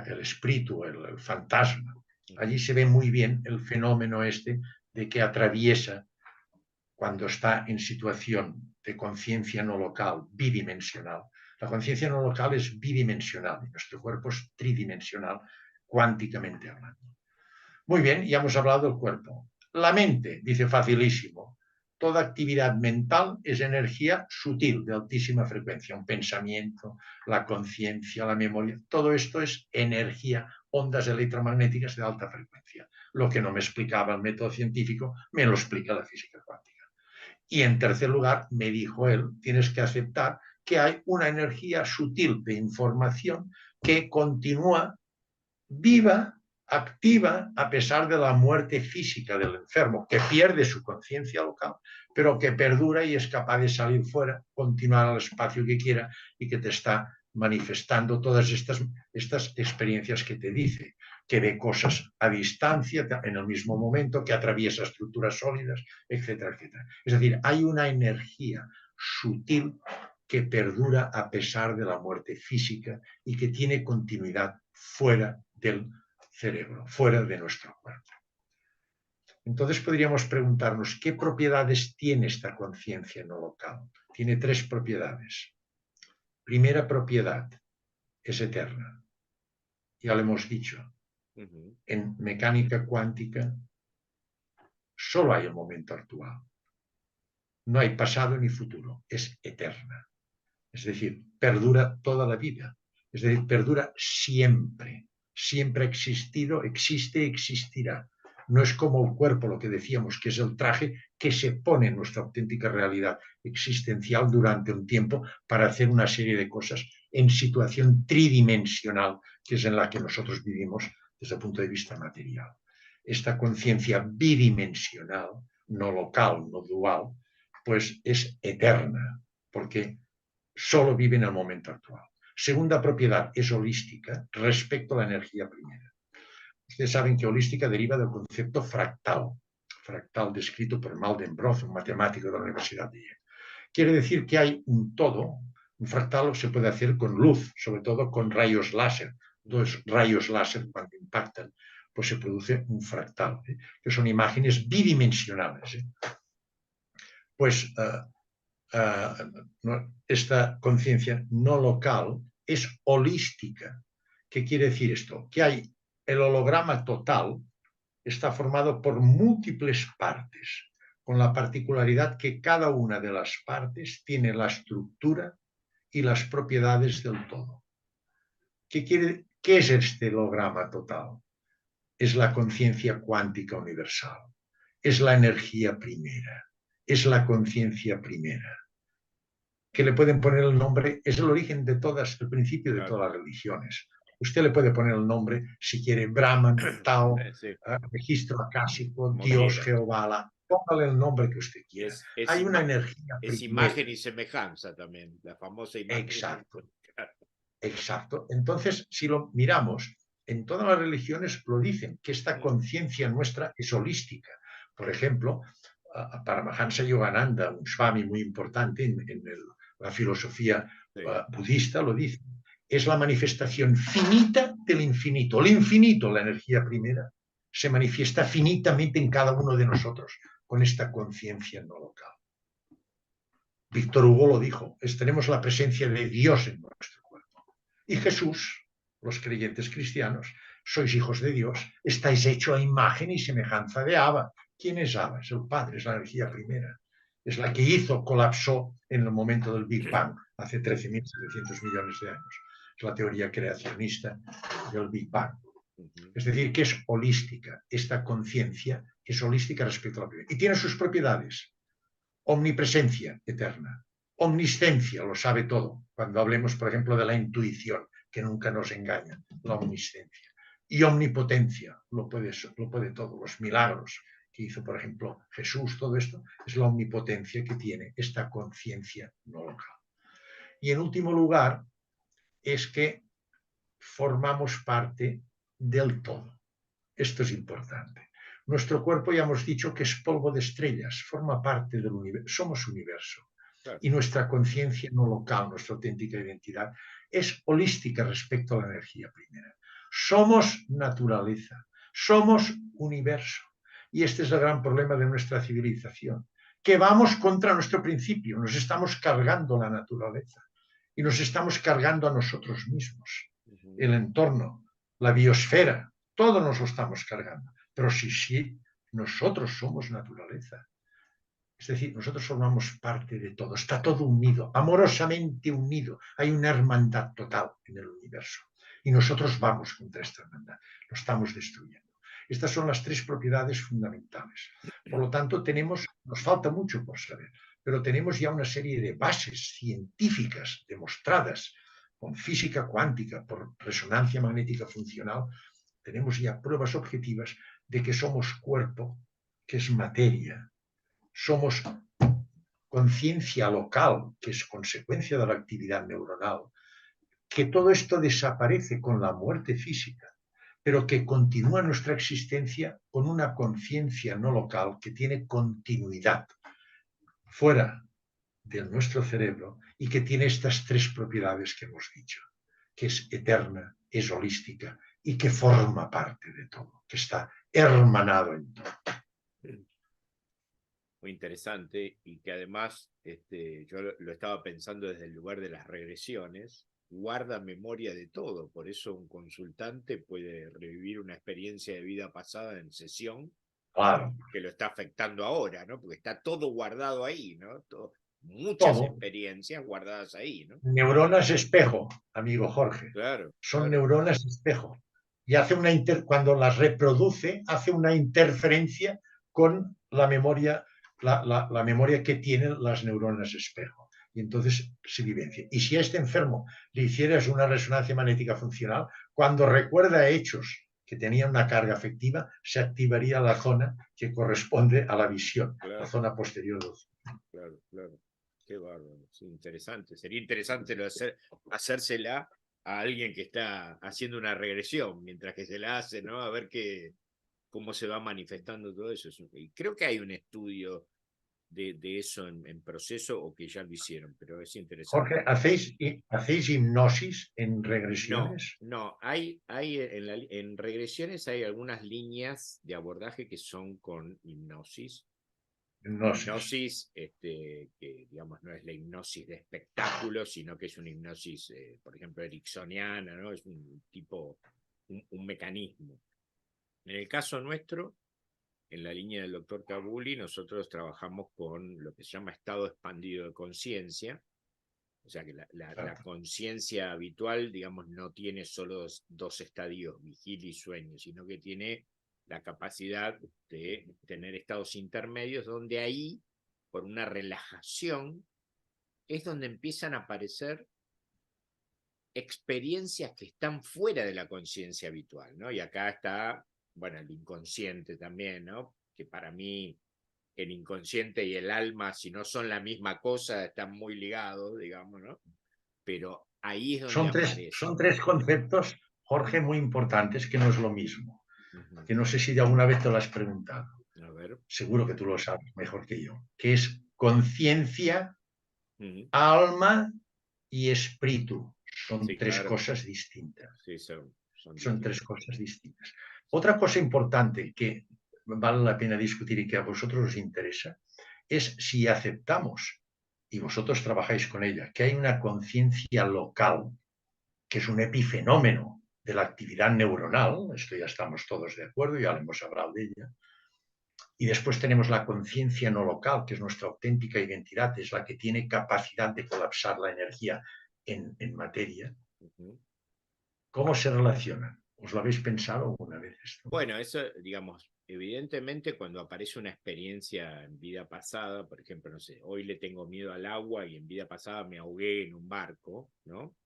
el espíritu, el fantasma. Allí se ve muy bien el fenómeno este de que atraviesa, cuando está en situación de conciencia no local, bidimensional. La conciencia no local es bidimensional y nuestro cuerpo es tridimensional, cuánticamente hablando. Muy bien, ya hemos hablado del cuerpo. La mente, dice facilísimo. Toda actividad mental es energía sutil, de altísima frecuencia. Un pensamiento, la conciencia, la memoria, todo esto es energía, ondas electromagnéticas de alta frecuencia. Lo que no me explicaba el método científico, me lo explica la física cuántica. Y en tercer lugar, me dijo él, tienes que aceptar que hay una energía sutil de información que continúa viva, activa, a pesar de la muerte física del enfermo, que pierde su conciencia local, pero que perdura y es capaz de salir fuera, continuar al espacio que quiera y que te está manifestando todas estas experiencias que te dice, que ve cosas a distancia, en el mismo momento, que atraviesa estructuras sólidas, etcétera, etcétera. Es decir, hay una energía sutil que perdura a pesar de la muerte física y que tiene continuidad fuera del cerebro, fuera de nuestro cuerpo. Entonces podríamos preguntarnos, ¿qué propiedades tiene esta conciencia no local? Tiene 3 propiedades. Primera propiedad, es eterna. Ya lo hemos dicho. En mecánica cuántica solo hay el momento actual. No hay pasado ni futuro, es eterna. Es decir, perdura toda la vida. Es decir, perdura siempre. Siempre ha existido, existe, existirá. No es como el cuerpo, lo que decíamos, que es el traje que se pone en nuestra auténtica realidad existencial durante un tiempo para hacer una serie de cosas en situación tridimensional, que es en la que nosotros vivimos desde el punto de vista material. Esta conciencia bidimensional, no local, no dual, pues es eterna, porque solo vive en el momento actual. Segunda propiedad, es holística respecto a la energía primera. Ustedes saben que holística deriva del concepto fractal, fractal descrito por Maldenbroth, un matemático de la Universidad de Yale. Quiere decir que hay un todo. Un fractal se puede hacer con luz, sobre todo con rayos láser. 2 rayos láser cuando impactan, pues se produce un fractal, que son imágenes bidimensionales. Pues esta conciencia no local es holística. ¿Qué quiere decir esto? Que hay el holograma total, está formado por múltiples partes, con la particularidad que cada una de las partes tiene la estructura y las propiedades del todo. ¿Qué es este holograma total? Es la conciencia cuántica universal, es la energía primera, es la conciencia primera, que le pueden poner el nombre, es el origen de todas, el principio de todas las religiones. Usted le puede poner el nombre, si quiere, Brahman, Tao, registro acásico, Dios, Jehová, póngale el nombre que usted quiera. Hay una energía es primera. imagen y semejanza también, la famosa imagen. Exacto. Exacto. Entonces, si lo miramos, en todas las religiones lo dicen, que esta conciencia nuestra es holística. Por ejemplo, Paramahansa Yogananda, un swami muy importante en la filosofía budista, lo dice. Es la manifestación finita del infinito. El infinito, la energía primera, se manifiesta finitamente en cada uno de nosotros con esta conciencia no local. Víctor Hugo lo dijo, tenemos la presencia de Dios en nuestro cuerpo. Y Jesús, los creyentes cristianos, sois hijos de Dios, estáis hechos a imagen y semejanza de Abba. ¿Quién es Abba? Es el Padre, es la energía primera. Es la que colapsó en el momento del Big Bang, hace 13.700 millones de años. Es la teoría creacionista del Big Bang. Es decir, que es holística. Esta conciencia es holística respecto a la primera. Y tiene sus propiedades. Omnipresencia eterna. Omniscencia, lo sabe todo. Cuando hablemos, por ejemplo, de la intuición, que nunca nos engaña, la omniscencia. Y omnipotencia, lo puede todo. Los milagros que hizo, por ejemplo, Jesús, todo esto, es la omnipotencia que tiene esta conciencia no local. Y en último lugar, es que formamos parte del todo. Esto es importante. Nuestro cuerpo, ya hemos dicho, que es polvo de estrellas, forma parte del universo, somos universo. Claro. Y nuestra conciencia no local, nuestra auténtica identidad, es holística respecto a la energía primera. Somos naturaleza, somos universo. Y este es el gran problema de nuestra civilización, que vamos contra nuestro principio, nos estamos cargando la naturaleza y nos estamos cargando a nosotros mismos, el entorno, la biosfera, todo nos lo estamos cargando. Pero sí, nosotros somos naturaleza. Es decir, nosotros formamos parte de todo. Está todo unido, amorosamente unido. Hay una hermandad total en el universo. Y nosotros vamos contra esta hermandad. Lo estamos destruyendo. Estas son las tres propiedades fundamentales. Por lo tanto, nos falta mucho por saber, pero tenemos ya una serie de bases científicas demostradas con física cuántica, por resonancia magnética funcional. Tenemos ya pruebas objetivas de que somos cuerpo, que es materia, somos conciencia local, que es consecuencia de la actividad neuronal, que todo esto desaparece con la muerte física, pero que continúa nuestra existencia con una conciencia no local que tiene continuidad fuera de nuestro cerebro y que tiene estas tres propiedades que hemos dicho, que es eterna, es holística y que forma parte de todo, que está hermanado en todo. Muy interesante, y que además yo lo estaba pensando desde el lugar de las regresiones, guarda memoria de todo, por eso un consultante puede revivir una experiencia de vida pasada en sesión, claro, que lo está afectando ahora, ¿no? Porque está todo guardado ahí, ¿no? Muchas todo. Experiencias guardadas ahí, ¿no? Neuronas espejo, amigo Jorge. Claro. Son claro. neuronas espejo. Y hace cuando las reproduce, hace una interferencia con la memoria, la memoria que tienen las neuronas espejo. Y entonces se vivencia. Y si a este enfermo le hicieras una resonancia magnética funcional, cuando recuerda hechos que tenían una carga afectiva, se activaría la zona que corresponde a la visión, claro. La zona posterior. Claro, claro. Qué bárbaro. Sí, interesante. Sería interesante hacérsela a alguien que está haciendo una regresión, mientras que se la hace, ¿no? A ver cómo se va manifestando todo eso. Y creo que hay un estudio de eso en proceso, o que ya lo hicieron, pero es interesante. Jorge, ¿hacéis hipnosis en regresiones? No, en regresiones hay algunas líneas de abordaje que son con hipnosis. Hipnosis, que digamos no es la hipnosis de espectáculo, sino que es una hipnosis, por ejemplo, ericksoniana, ¿no? Es un tipo, un mecanismo. En el caso nuestro, en la línea del doctor Kabuli, nosotros trabajamos con lo que se llama estado expandido de conciencia, o sea que la conciencia habitual, digamos, no tiene solo dos estadios, vigilia y sueño, sino que tiene la capacidad de tener estados intermedios donde ahí, por una relajación, es donde empiezan a aparecer experiencias que están fuera de la conciencia habitual, ¿no? Y acá está, bueno, el inconsciente también, ¿no? Que para mí el inconsciente y el alma, si no son la misma cosa, están muy ligados, digamos, ¿no? Pero ahí es donde aparece. Son tres conceptos, Jorge, muy importantes, que no es lo mismo. Que no sé si de alguna vez te lo has preguntado. A ver. Seguro que tú lo sabes mejor que yo. Que es conciencia, alma y espíritu. Son tres cosas distintas. Sí, son tres cosas distintas. Otra cosa importante que vale la pena discutir y que a vosotros os interesa es si aceptamos y vosotros trabajáis con ella, que hay una conciencia local, que es un epifenómeno de la actividad neuronal, esto ya estamos todos de acuerdo, ya le hemos hablado de ella, y después tenemos la conciencia no local, que es nuestra auténtica identidad, es la que tiene capacidad de colapsar la energía en materia. ¿Cómo se relacionan? ¿Os lo habéis pensado alguna vez esto? Bueno, eso, digamos, evidentemente cuando aparece una experiencia en vida pasada, por ejemplo, no sé, hoy le tengo miedo al agua y en vida pasada me ahogué en un barco, ¿no?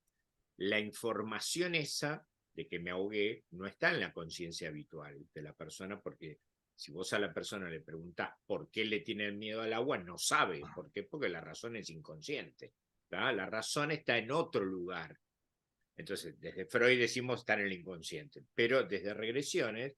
La información esa de que me ahogué no está en la conciencia habitual de la persona, porque si vos a la persona le preguntás por qué le tiene miedo al agua, no sabe. ¿Por qué? Porque la razón es inconsciente. ¿Tá? La razón está en otro lugar. Entonces, desde Freud decimos estar en el inconsciente, pero desde regresiones,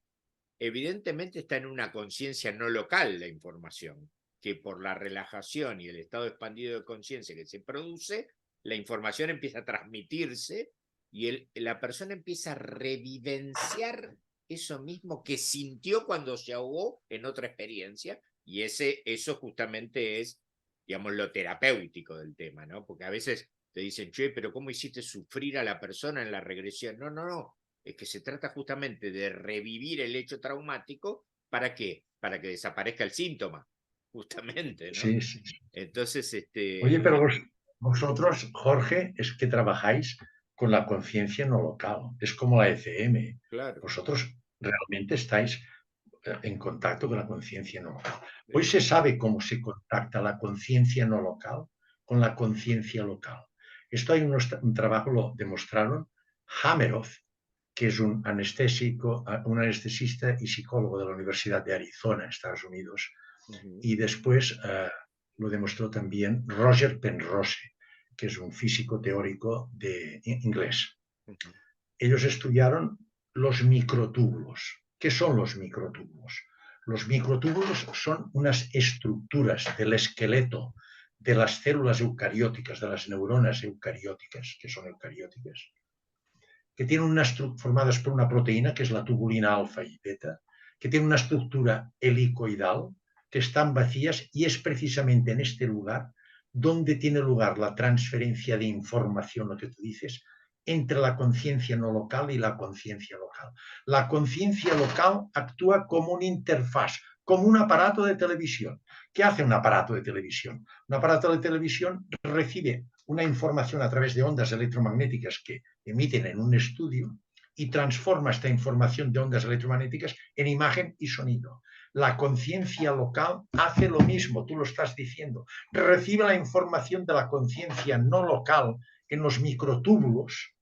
evidentemente está en una conciencia no local la información, que por la relajación y el estado expandido de conciencia que se produce, la información empieza a transmitirse y la persona empieza a revivenciar eso mismo que sintió cuando se ahogó en otra experiencia, y eso justamente es, digamos, lo terapéutico del tema, ¿no? Porque a veces te dicen, che, pero ¿cómo hiciste sufrir a la persona en la regresión? No, no, no. Es que se trata justamente de revivir el hecho traumático. ¿Para qué? Para que desaparezca el síntoma, justamente, ¿no? Sí, sí. Entonces, Oye, pero vosotros, Jorge, es que trabajáis con la conciencia no local. Es como la ECM. claro, Vosotros realmente estáis en contacto con la conciencia no local. Hoy sí, se sabe cómo se contacta la conciencia no local con la conciencia local. Esto hay un trabajo, lo demostraron Hameroff, que es un anestésico, un anestesista y psicólogo de la Universidad de Arizona, Estados Unidos, uh-huh, y después lo demostró también Roger Penrose, que es un físico teórico de inglés. uh-huh. Ellos estudiaron los microtúbulos. ¿Qué son los microtúbulos? Los microtúbulos son unas estructuras del esqueleto de las células eucarióticas, de las neuronas eucarióticas, que son eucarióticas, que tienen formadas por una proteína, que es la tubulina alfa y beta, que tiene una estructura helicoidal, que están vacías y es precisamente en este lugar donde tiene lugar la transferencia de información, lo que tú dices, entre la conciencia no local y la conciencia local. La conciencia local actúa como una interfaz, como un aparato de televisión. ¿Qué hace un aparato de televisión? Un aparato de televisión recibe una información a través de ondas electromagnéticas que emiten en un estudio y transforma esta información de ondas electromagnéticas en imagen y sonido. La conciencia local hace lo mismo, tú lo estás diciendo. Recibe la información de la conciencia no local en los microtúbulos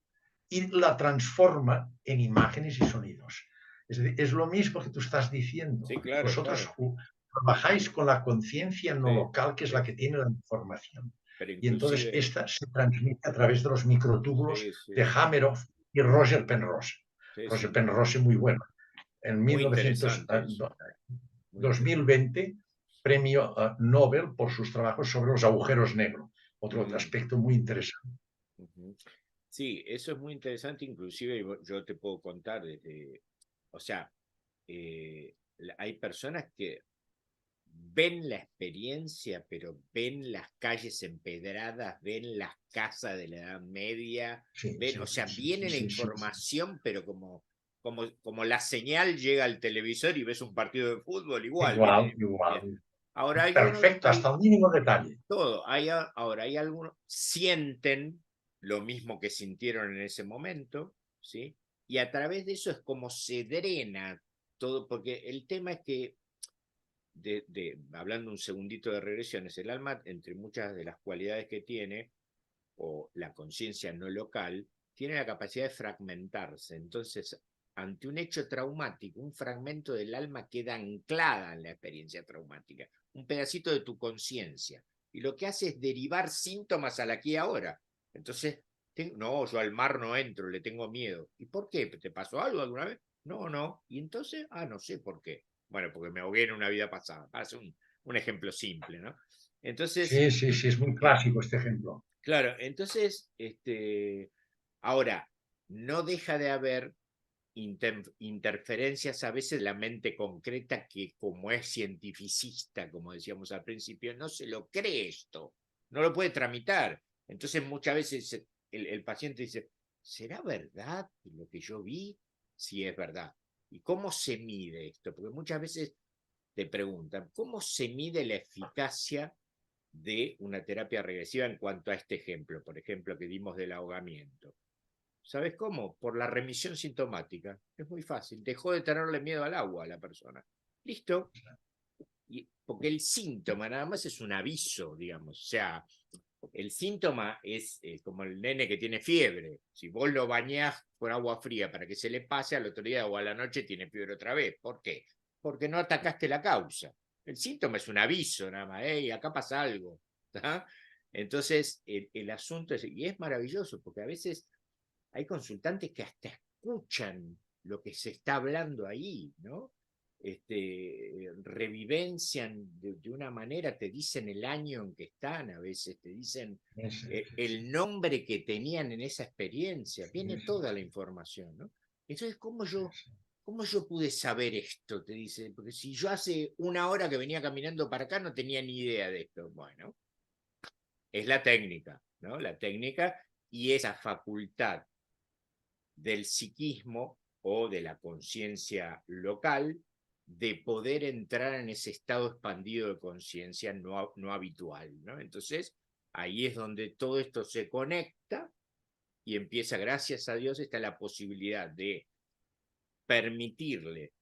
y la transforma en imágenes y sonidos. Es decir, es lo mismo que tú estás diciendo. Sí, claro, Vosotros claro. trabajáis con la conciencia no Sí, local, que es sí, la que sí. tiene la información. Pero Y entonces inclusive, esta se transmite a través de los microtúbulos sí, de sí, Hameroff y Roger Penrose. sí, Roger sí. Penrose muy bueno. En Muy 1900, interesante eso. Muy interesante. 2020, premio Nobel por sus trabajos sobre los agujeros negros. Otro Mm, aspecto muy interesante. uh-huh. Sí, eso es muy interesante, inclusive yo te puedo contar desde, o sea, hay personas que ven la experiencia, pero ven las calles empedradas, ven las casas de la Edad Media, Sí, ven, sí, o sea, sí, viene la sí, sí. información, pero como la señal llega al televisor y ves un partido de fútbol, igual, Igual, viene. igual. Bien. Ahora Perfecto, hasta el mínimo detalle. todo, ahora hay algunos, sienten lo mismo que sintieron en ese momento, ¿sí? Y a través de eso es como se drena todo, porque el tema es que hablando un segundito de regresiones, el alma, entre muchas de las cualidades que tiene, o la conciencia no local, tiene la capacidad de fragmentarse. Entonces, ante un hecho traumático, un fragmento del alma queda anclada en la experiencia traumática, un pedacito de tu conciencia. Y lo que hace es derivar síntomas al aquí y ahora. Entonces, no, yo al mar no entro, le tengo miedo. ¿Y por qué? ¿Te pasó algo alguna vez? No, no. Y entonces, no sé por qué. Bueno, porque me ahogué en una vida pasada. Hace un ejemplo simple, ¿no? Entonces, Sí, sí, sí, es muy clásico este ejemplo. claro, entonces, ahora, no deja de haber interferencias a veces de la mente concreta que como es cientificista, como decíamos al principio, no se lo cree esto. no lo puede tramitar. Entonces muchas veces el paciente dice, ¿será verdad lo que yo vi? Sí es verdad. ¿Y cómo se mide esto? Porque muchas veces te preguntan, ¿cómo se mide la eficacia de una terapia regresiva en cuanto a este ejemplo, por ejemplo, que dimos del ahogamiento? ¿Sabes cómo? Por la remisión sintomática. Es muy fácil. Dejó de tenerle miedo al agua a la persona. Listo. Porque el síntoma nada más es un aviso, digamos. O sea, el síntoma es como el nene que tiene fiebre. Si vos lo bañás con agua fría para que se le pase, al otro día o a la noche tiene fiebre otra vez. ¿Por qué? Porque no atacaste la causa. El síntoma es un aviso nada más. Hey, acá pasa algo. ¿Tá? Entonces, el asunto es, y es maravilloso, porque a veces hay consultantes que hasta escuchan lo que se está hablando ahí, ¿no? Revivencian de una manera, te dicen el año en que están, a veces te dicen el nombre que tenían en esa experiencia, viene toda la información, ¿no? Entonces, ¿cómo yo pude saber esto? Te dice, porque si yo hace una hora que venía caminando para acá no tenía ni idea de esto. Bueno, es la técnica, ¿no? La técnica y esa facultad del psiquismo o de la conciencia local de poder entrar en ese estado expandido de conciencia no habitual, ¿no? Entonces, ahí es donde todo esto se conecta y empieza, gracias a Dios, está la posibilidad de permitirle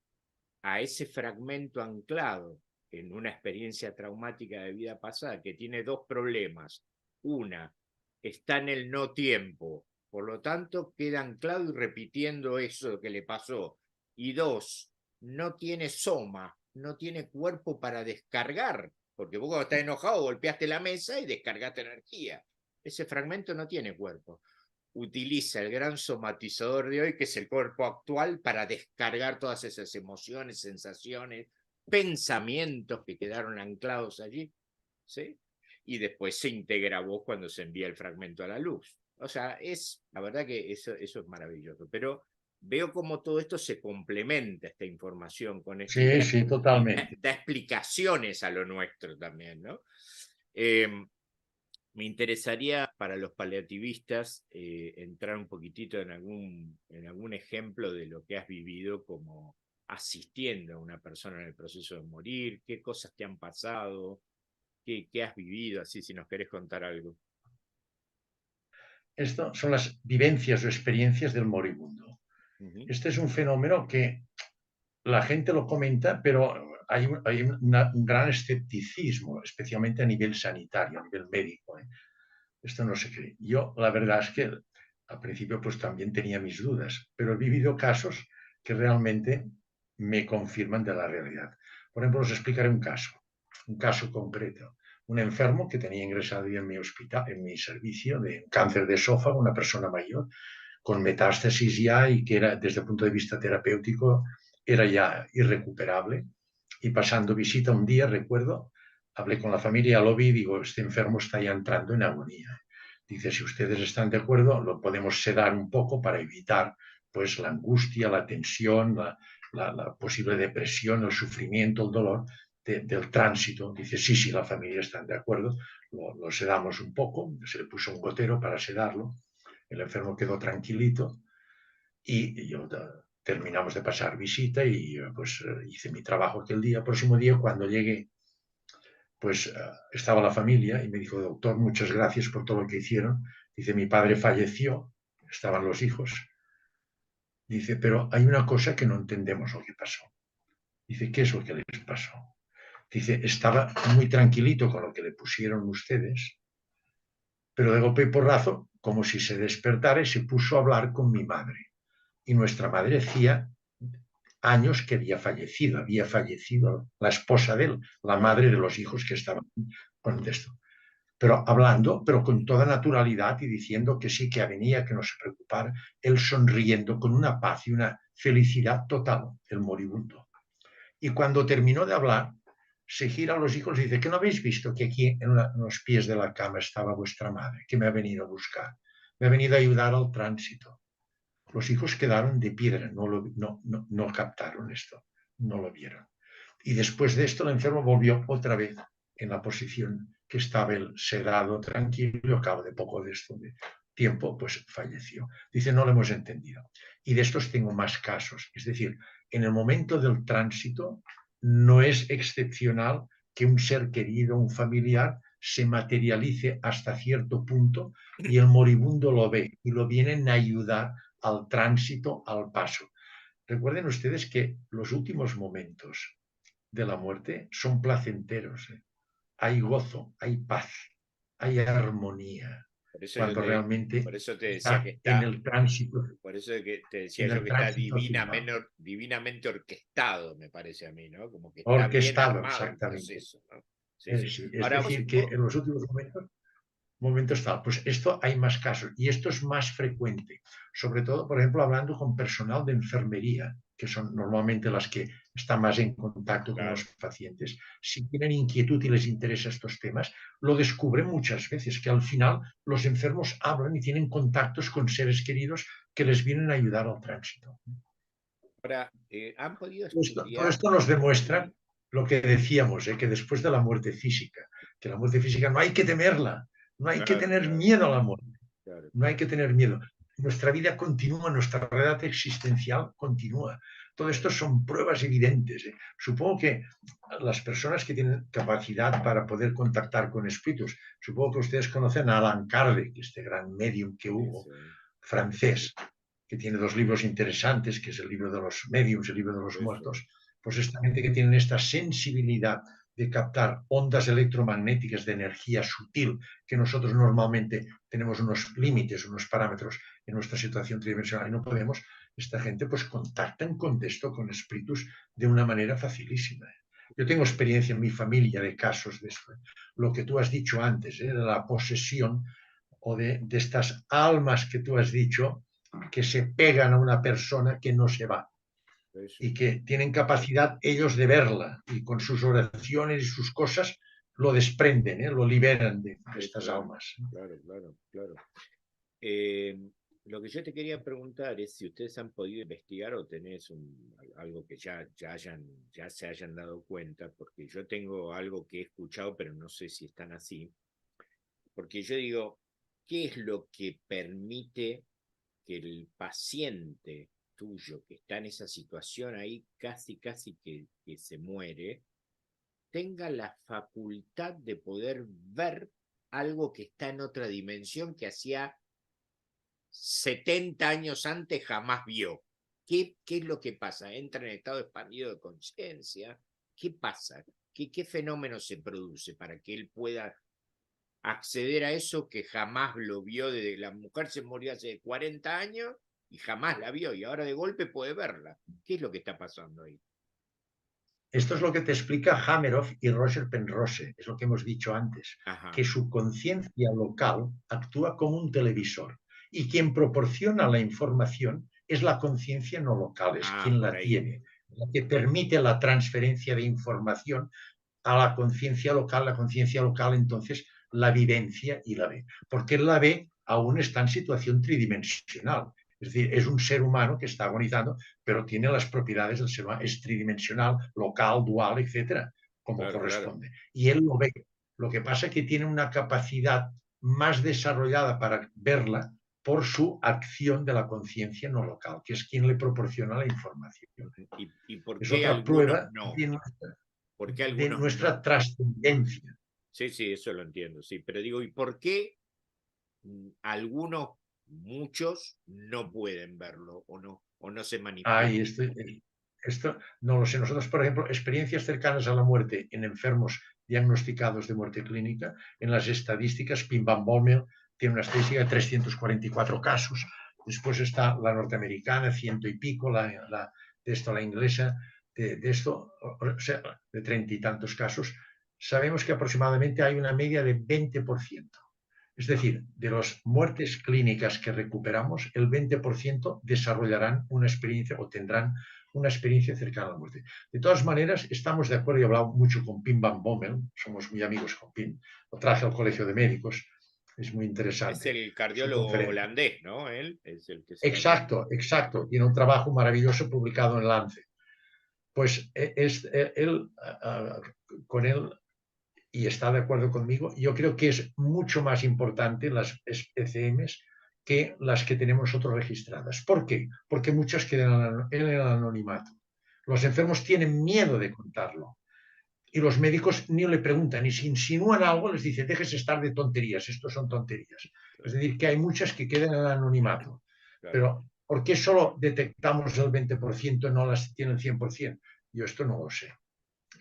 a ese fragmento anclado en una experiencia traumática de vida pasada que tiene dos problemas. Una, está en el no tiempo, por lo tanto queda anclado y repitiendo eso que le pasó. Y dos, no tiene soma, no tiene cuerpo para descargar, porque vos cuando estás enojado golpeaste la mesa y descargaste energía. Ese fragmento no tiene cuerpo. Utiliza el gran somatizador de hoy, que es el cuerpo actual, para descargar todas esas emociones, sensaciones, pensamientos que quedaron anclados allí, ¿sí? Y después se integra a vos cuando se envía el fragmento a la luz. O sea, la verdad que eso es maravilloso, pero veo cómo todo esto se complementa, esta información con esto, Sí, sí, y totalmente. da explicaciones a lo nuestro también, ¿no? Eh, Me interesaría para los paliativistas entrar un poquitito en algún ejemplo de lo que has vivido como asistiendo a una persona en el proceso de morir, qué cosas te han pasado, qué has vivido, así si nos querés contar algo. Esto son las vivencias o experiencias del moribundo. Ujú. Este es un fenómeno que la gente lo comenta, pero hay un gran escepticismo, especialmente a nivel sanitario, a nivel médico, ¿eh? Esto no se cree. Yo, la verdad es que al principio pues también tenía mis dudas, pero he vivido casos que realmente me confirman de la realidad. Por ejemplo, os explicaré un caso concreto. Un enfermo que tenía ingresado en mi hospital, en mi servicio de cáncer de esófago, una persona mayor, con metástasis ya y que era, desde el punto de vista terapéutico, era ya irrecuperable. Y pasando visita un día, recuerdo, hablé con la familia, lo vi y digo, este enfermo está ya entrando en agonía. Dice, si ustedes están de acuerdo, lo podemos sedar un poco para evitar pues la angustia, la tensión, la posible depresión, el sufrimiento, el dolor del tránsito. Dice, sí, sí, la familia está de acuerdo, lo sedamos un poco, se le puso un gotero para sedarlo, el enfermo quedó tranquilito y yo terminamos de pasar visita y pues hice mi trabajo aquel día. El próximo día, cuando llegué, pues estaba la familia y me dijo, doctor, muchas gracias por todo lo que hicieron. Dice, mi padre falleció, estaban los hijos. Dice, pero hay una cosa que no entendemos lo que pasó. Dice, ¿qué es lo que les pasó? Dice, estaba muy tranquilito con lo que le pusieron ustedes, pero de golpe y porrazo, como si se despertara y se puso a hablar con mi madre. Y nuestra madre hacía años que había fallecido la esposa de él, la Wow. madre de los hijos que estaban con esto. Pero hablando, pero con toda naturalidad y diciendo que sí, que venía, que no se preocupara, él sonriendo con una paz y una felicidad total, el moribundo. Y cuando terminó de hablar, se gira a los hijos y dice, ¿que no habéis visto que aquí en los pies de la cama estaba vuestra madre, que me ha venido a buscar? Me ha venido a ayudar al tránsito. Los hijos quedaron de piedra, no captaron esto, no lo vieron. Y después de esto el enfermo volvió otra vez en la posición que estaba él sedado, tranquilo, y al cabo de poco de esto de tiempo, pues falleció. Dice, no lo hemos entendido. Y de estos tengo más casos. Es decir, en el momento del tránsito no es excepcional que un ser querido, un familiar, se materialice hasta cierto punto y el moribundo lo ve y lo vienen a ayudar al tránsito, al paso. Recuerden ustedes que los últimos momentos de la muerte son placenteros. Hay gozo, hay paz, hay armonía, Por eso yo cuando realmente por eso te decía que está en está, el tránsito, por eso que te decía en yo el que está tránsito final. divinamente orquestado, me parece a mí, ¿no? Como que está bien Orquestado, armado el exactamente. proceso, ¿no? Sí, sí. Sí. Es Ahora decir, que en los últimos momentos tal. Pues esto hay más casos y esto es más frecuente, sobre todo, por ejemplo, hablando con personal de enfermería, que son normalmente las que están más en contacto con los claro, pacientes. Si tienen inquietud y les interesan estos temas, lo descubren muchas veces, que al final los enfermos hablan y tienen contactos con seres queridos que les vienen a ayudar al tránsito. ahora, ¿han podido Todo estudiar? esto nos demuestra lo que decíamos, que después de la muerte física, que la muerte física no hay que temerla, no hay que Claro, tener claro, miedo a la muerte. claro. No hay que tener miedo. Nuestra vida continúa, nuestra realidad existencial continúa. Todo esto son pruebas evidentes. Supongo que las personas que tienen capacidad para poder contactar con espíritus, supongo que ustedes conocen a Alan Kardec, este gran medium que Sí, hubo, sí, francés, que tiene dos libros interesantes, que es el libro de los mediums, el libro de los sí, sí. muertos. Pues esta gente que tiene esta sensibilidad de captar ondas electromagnéticas de energía sutil, que nosotros normalmente tenemos unos límites, unos parámetros en nuestra situación tridimensional y no podemos, esta gente pues contactan con esto, con espíritus, de una manera facilísima. Yo tengo experiencia en mi familia de casos de esto. Lo que tú has dicho antes, de la posesión o de estas almas que tú has dicho, que se pegan a una persona que no se va Sí, y sí. que tienen capacidad ellos de verla y con sus oraciones y sus cosas lo desprenden, lo liberan de Sí, estas claro, almas. claro, claro, claro. Eh, lo que yo te quería preguntar es si ustedes han podido investigar o tenés algo que ya se hayan dado cuenta, porque yo tengo algo que he escuchado, pero no sé si están así, porque yo digo, ¿qué es lo que permite que el paciente tuyo que está en esa situación ahí, casi que se muere, tenga la facultad de poder ver algo que está en otra dimensión que hacía 70 años antes jamás vio? ¿Qué es lo que pasa? ¿Entra en estado expandido de conciencia? ¿Qué pasa? ¿Qué fenómeno se produce para que él pueda acceder a eso que jamás lo vio? Desde la mujer se murió hace 40 años y jamás la vio y ahora de golpe puede verla. ¿Qué es lo que está pasando ahí? Esto es lo que te explica Hameroff y Roger Penrose, es lo que hemos dicho antes, Ajá. que su conciencia local actúa como un televisor y quien proporciona la información es la conciencia no local, es Ah, quien por la ahí. tiene, la que permite la transferencia de información a la conciencia local entonces la vivencia y la ve, porque él la ve aún está en situación tridimensional, es decir, es un ser humano que está agonizando, pero tiene las propiedades del ser humano, es tridimensional, local, dual, etcétera, como Claro, claro. corresponde. Y él lo ve. Lo que pasa es que tiene una capacidad más desarrollada para verla por su acción de la conciencia no local, que es quien le proporciona la información. Y por Es qué otra algunos prueba no? ¿Por qué de algunos nuestra no? trascendencia. Sí, sí, eso lo entiendo, sí. Pero digo, ¿y por qué algunos, muchos, no pueden verlo o no se Ay, manifiesta? esto no lo sé. Nosotros, por ejemplo, experiencias cercanas a la muerte en enfermos diagnosticados de muerte clínica, en las estadísticas, Pim Pam Bommel tiene una estadística de 344 casos. Después está la norteamericana, ciento y pico, la inglesa, de esto, o sea, de 30 y tantos casos. Sabemos que aproximadamente hay una media de 20%. Es decir, de las muertes clínicas que recuperamos, el 20% desarrollarán una experiencia o tendrán una experiencia cercana a la muerte. De todas maneras, estamos de acuerdo, y he hablado mucho con Pim Van Bommel, somos muy amigos con Pim, lo traje al Colegio de Médicos, es muy Es interesante el su cardiólogo conferencia. holandés, ¿no? Él es el que se habla. Exacto, exacto, tiene un trabajo maravilloso publicado en Lancet. Pues él, con él y está de acuerdo conmigo. Yo creo que es mucho más importante las ECMs que las que tenemos nosotros registradas. ¿Por qué? Porque muchas quedan en el anonimato. Los enfermos tienen miedo de contarlo. Y los médicos ni le preguntan, y si insinúan algo, les dicen, déjese estar de tonterías, esto son tonterías. Es decir, que hay muchas que quedan en el anonimato. Claro. Pero, ¿por qué solo detectamos el 20%, no las tiene el 100%? Yo esto no lo sé.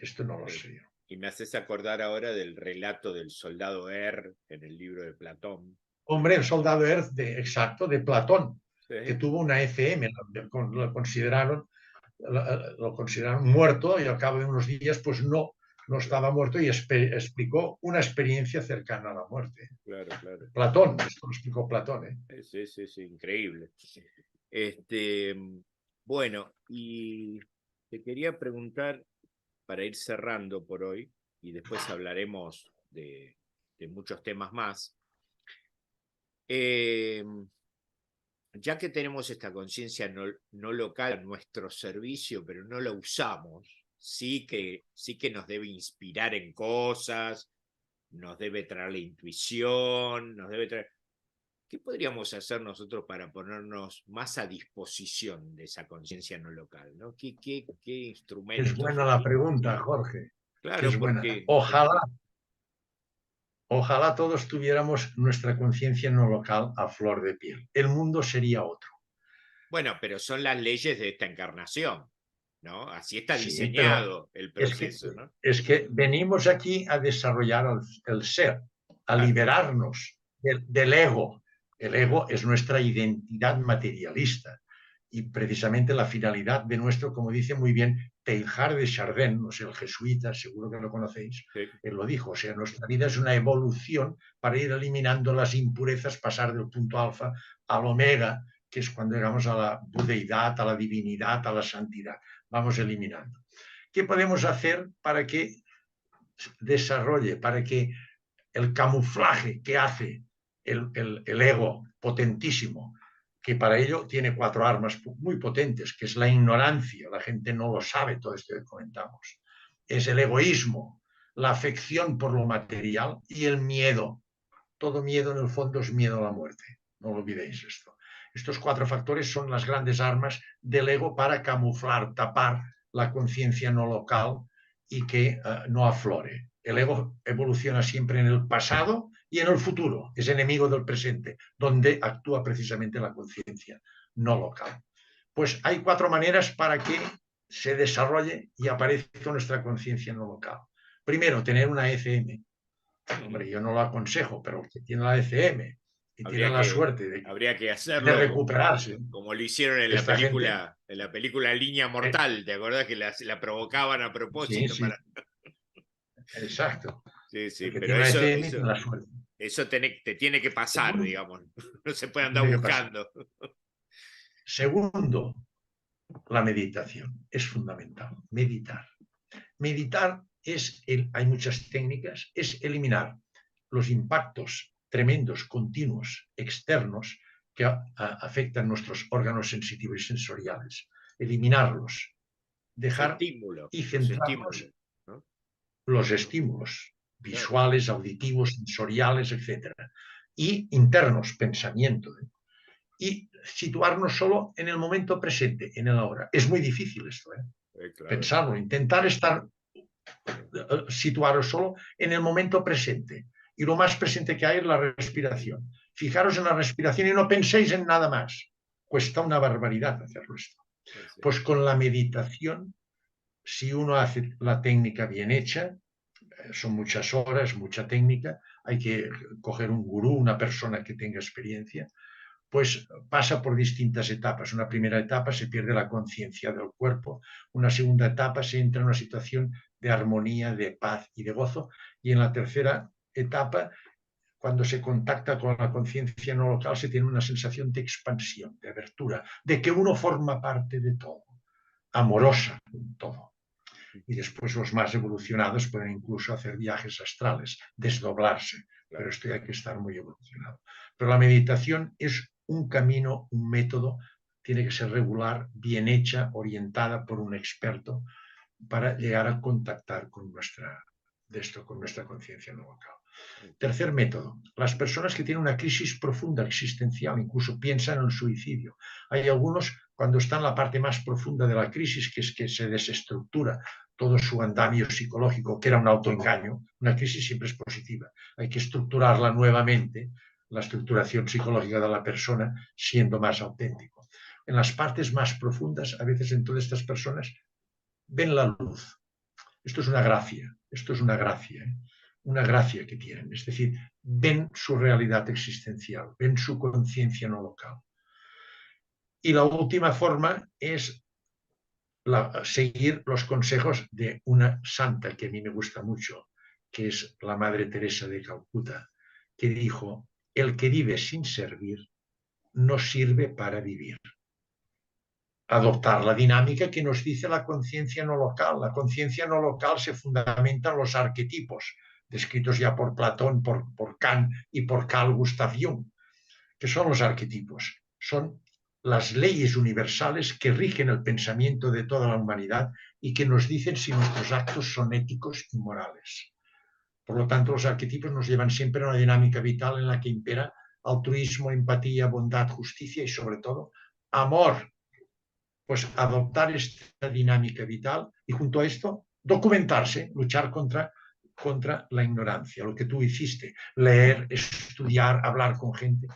Esto no lo sé yo. Y me haces acordar ahora del relato del soldado Er en el libro de Platón. Hombre, el soldado Earth, exacto, de Platón, que Sí. tuvo una ECM, lo consideraron muerto y al cabo de unos días pues no estaba muerto y explicó una experiencia cercana a la muerte. Claro, claro. Platón, esto lo explicó Platón. Sí, sí, sí, increíble. Bueno, y te quería preguntar, para ir cerrando por hoy, y después hablaremos de muchos temas más, eh, ya que tenemos esta conciencia no local a nuestro servicio, pero no la usamos, sí que nos debe inspirar en cosas, nos debe traer la intuición, nos debe traer... ¿Qué podríamos hacer nosotros para ponernos más a disposición de esa conciencia no local? ¿No? ¿Qué Es instrumentos buena la utilizar? pregunta, Jorge. Es Claro, buena. porque... Ojalá todos tuviéramos nuestra conciencia no local a flor de piel. El mundo sería otro. Bueno, pero son las leyes de esta encarnación, ¿no? Así está Sí, pero diseñado el es que, proceso, ¿no? es que venimos aquí a desarrollar el ser, a Claro, liberarnos del ego. El ego es nuestra identidad materialista y precisamente la finalidad de nuestro, como dice muy bien Teilhard de Chardin, no sé, el jesuita, seguro que lo conocéis, sí, él lo dijo, o sea, nuestra vida es una evolución para ir eliminando las impurezas, pasar del punto alfa al omega, que es cuando llegamos a la budeidad, a la divinidad, a la santidad. Vamos eliminando. ¿Qué podemos hacer para que desarrolle, para que el camuflaje que hace el ego potentísimo, que para ello tiene 4 armas muy potentes, que es la ignorancia, la gente no lo sabe, todo esto que comentamos, es el egoísmo, la afección por lo material y el miedo. Todo miedo en el fondo es miedo a la muerte, no lo olvidéis esto. Estos 4 factores son las grandes armas del ego para camuflar, tapar la conciencia no local y que no aflore. El ego evoluciona siempre en el pasado y en el futuro, es enemigo del presente, donde actúa precisamente la conciencia no local. Pues hay 4 maneras para que se desarrolle y aparezca nuestra conciencia no local. Primero, tener una ECM. Hombre, yo no lo aconsejo, pero el que tiene la ECM y tiene la suerte habría que de hacerlo recuperarse, como lo hicieron esta gente, en la película Línea Mortal, ¿te acordás que la provocaban a sí, propósito sí, para... exacto. Sí, El sí, que pero tiene la ECM tiene la suerte. eso te tiene que pasar, Segundo, digamos. No se puede andar tiene que pasar. buscando. Segundo, la meditación es fundamental. Meditar. Meditar hay muchas técnicas, es eliminar los impactos tremendos, continuos, externos, que afectan nuestros órganos sensitivos y sensoriales. Eliminarlos. Dejar y Los centrarnos estímulos, ¿no? los estímulos Claro. visuales, auditivos, sensoriales, etcétera, y internos, pensamiento. Y situarnos solo en el momento presente, en el ahora. Es muy difícil esto, Claro. pensarlo, intentar estar situaros solo en el momento presente. Y lo más presente que hay es la respiración. Fijaros en la respiración y no penséis en nada más. Cuesta una barbaridad hacerlo esto. Sí. Pues con la meditación, si uno hace la técnica bien hecha, son muchas horas, mucha técnica, hay que coger un gurú, una persona que tenga experiencia, pues pasa por distintas etapas. Una primera etapa se pierde la conciencia del cuerpo, una segunda etapa se entra en una situación de armonía, de paz y de gozo, y en la tercera etapa, cuando se contacta con la conciencia no local, se tiene una sensación de expansión, de abertura, de que uno forma parte de todo, amorosa con todo. Y después los más evolucionados pueden incluso hacer viajes astrales, desdoblarse, pero Claro. esto hay que estar muy evolucionado. Pero la meditación es un camino, un método, tiene que ser regular, bien hecha, orientada por un experto para llegar a contactar con nuestra de esto con nuestra conciencia no local. Tercer método, las personas que tienen una crisis profunda existencial, incluso piensan en el suicidio. Hay algunos, cuando están en la parte más profunda de la crisis, que es que se desestructura todo su andamio psicológico, que era un autoengaño, una crisis siempre es positiva. Hay que estructurarla nuevamente, la estructuración psicológica de la persona, siendo más auténtico. En las partes más profundas, a veces en todas estas personas, ven la luz. Esto es una gracia, esto es una gracia, ¿eh? Una gracia que tienen. Es decir, ven su realidad existencial, ven su conciencia no local. Y la última forma es seguir los consejos de una santa que a mí me gusta mucho, que es la Madre Teresa de Calcuta, que dijo, el que vive sin servir no sirve para vivir. Adoptar la dinámica que nos dice la conciencia no local. La conciencia no local se fundamenta en los arquetipos, descritos ya por Platón, por Kant y por Carl Gustav Jung. ¿Qué son los arquetipos? Son las leyes universales que rigen el pensamiento de toda la humanidad y que nos dicen si nuestros actos son éticos y morales. Por lo tanto, los arquetipos nos llevan siempre a una dinámica vital en la que impera altruismo, empatía, bondad, justicia y, sobre todo, amor. Pues adoptar esta dinámica vital y, junto a esto, documentarse, luchar contra la ignorancia, lo que tú hiciste, leer, estudiar, hablar con gente,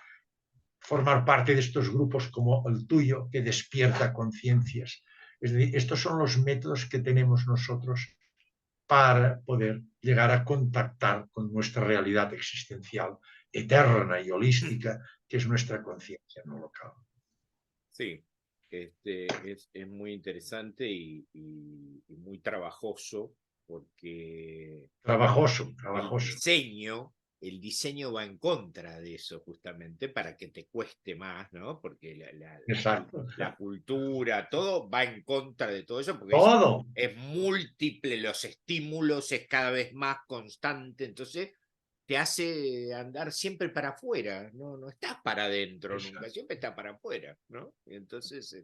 formar parte de estos grupos como el tuyo que despierta conciencias. Es decir, estos son los métodos que tenemos nosotros para poder llegar a contactar con nuestra realidad existencial eterna y holística, que es nuestra conciencia no local. Sí, es muy interesante y muy trabajoso porque Trabajoso, el trabajoso. diseño, el diseño va en contra de eso justamente para que te cueste más, ¿no? Porque Exacto. la cultura, todo va en contra de todo eso porque Todo. es múltiple, los estímulos es cada vez más constante, entonces te hace andar siempre para afuera, no estás para adentro nunca, Exacto. siempre estás para afuera, ¿no? Entonces,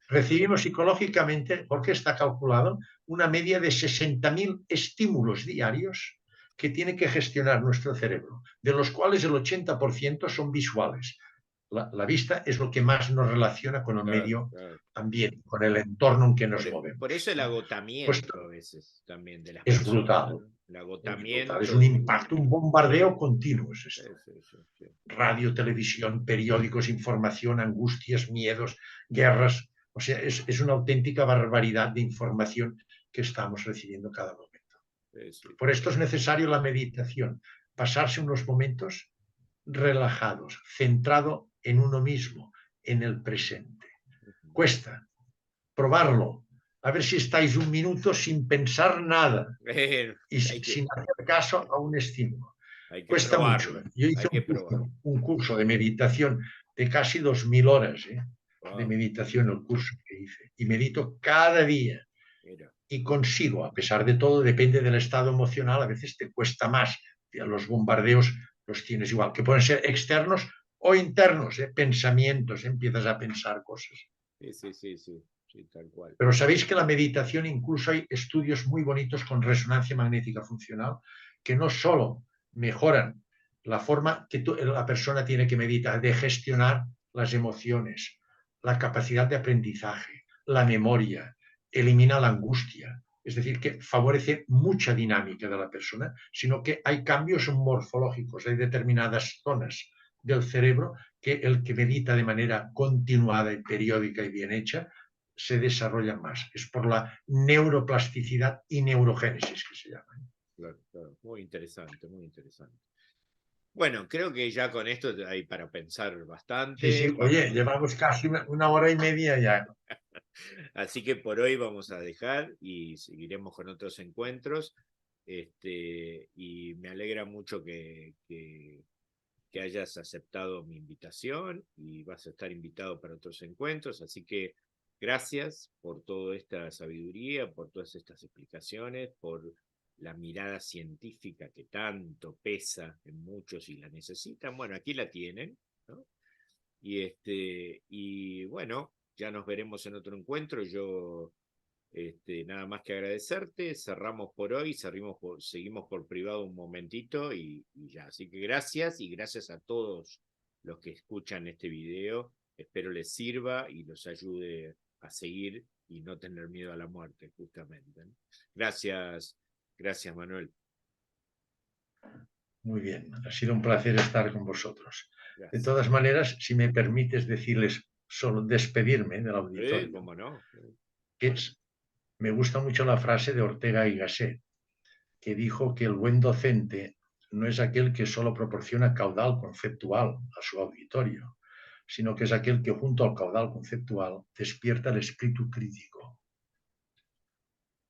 Recibimos psicológicamente, porque está calculado, una media de 60.000 estímulos diarios que tiene que gestionar nuestro cerebro, de los cuales el 80% son visuales. La vista es lo que más nos relaciona con el claro, medio claro. ambiente, con el entorno en que nos Por movemos, eso el ¿no? Pues agotamiento a veces también de las es personas, brutal, ¿no? El es brutal. Es agotamiento un y... impacto, un bombardeo continuo es Sí, esto. sí, sí, sí. Radio, televisión, periódicos, información, angustias, miedos, guerras. O sea, es una auténtica barbaridad de información que estamos recibiendo cada momento. Sí, sí. Por esto es necesario la meditación, pasarse unos momentos relajados, centrado en uno mismo, en el presente. Cuesta probarlo, a ver si estáis un minuto sin pensar nada y sin hacer caso a un estímulo. Hay que Cuesta mucho. probarlo, Yo hice hay que probarlo. un curso de meditación de casi 2.000 horas de Wow, meditación, el curso que hice. Y medito cada día. mira. Y consigo, a pesar de todo, depende del estado emocional, a veces te cuesta más. Los bombardeos los tienes igual, que pueden ser externos o internos, pensamientos, empiezas a pensar cosas. Sí, sí, sí, sí, sí, tal cual. Pero sabéis que la meditación, incluso hay estudios muy bonitos con resonancia magnética funcional, que no solo mejoran la forma que la persona tiene que meditar, de gestionar las emociones, la capacidad de aprendizaje, la memoria, elimina la angustia, es decir, que favorece mucha dinámica de la persona, sino que hay cambios morfológicos, hay determinadas zonas del cerebro que el que medita de manera continuada y periódica y bien hecha se desarrollan más. Es por la neuroplasticidad y neurogénesis que se llama. Claro, claro. Muy interesante, muy interesante. Bueno, creo que ya con esto hay para pensar Sí, sí, bastante, oye, para... llevamos casi una hora y media ya. Así que por hoy vamos a dejar y seguiremos con otros encuentros. Y me alegra mucho que hayas aceptado mi invitación y vas a estar invitado para otros encuentros. Así que gracias por toda esta sabiduría, por todas estas explicaciones, por la mirada científica que tanto pesa en muchos y la necesitan. Bueno, aquí la tienen, ¿no? Y bueno, ya nos veremos en otro encuentro. Yo Nada más que agradecerte, cerramos por hoy, seguimos por privado un momentito y ya. Así que gracias y gracias a todos los que escuchan este video. Espero les sirva y los ayude a seguir y no tener miedo a la muerte, justamente, ¿no? Gracias, gracias Manuel. Muy bien, ha sido un placer estar con vosotros. De Gracias. todas maneras, si me permites decirles, solo despedirme del auditorio, ¿Cómo no? que me gusta mucho la frase de Ortega y Gasset, que dijo que el buen docente no es aquel que solo proporciona caudal conceptual a su auditorio, sino que es aquel que junto al caudal conceptual despierta el espíritu crítico.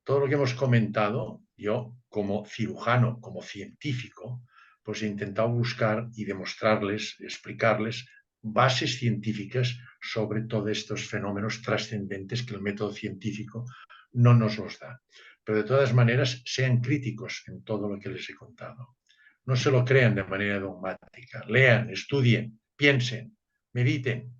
Todo lo que hemos comentado, yo como cirujano, como científico, pues he intentado buscar y demostrarles, explicarles bases científicas sobre todos estos fenómenos trascendentes que el método científico no nos los da. Pero de todas maneras, sean críticos en todo lo que les he contado. No se lo crean de manera dogmática. Lean, estudien, piensen, mediten,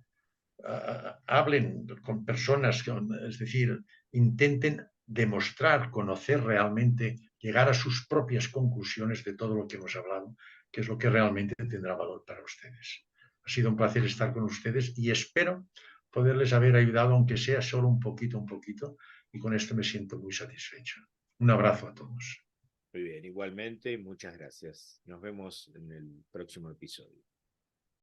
hablen con personas, es decir, intenten demostrar, conocer realmente, llegar a sus propias conclusiones de todo lo que hemos hablado, que es lo que realmente tendrá valor para ustedes. Ha sido un placer estar con ustedes y espero poderles haber ayudado, aunque sea solo un poquito, y con esto me siento muy satisfecho. Un abrazo a todos. Muy bien, igualmente, muchas gracias. Nos vemos en el próximo episodio.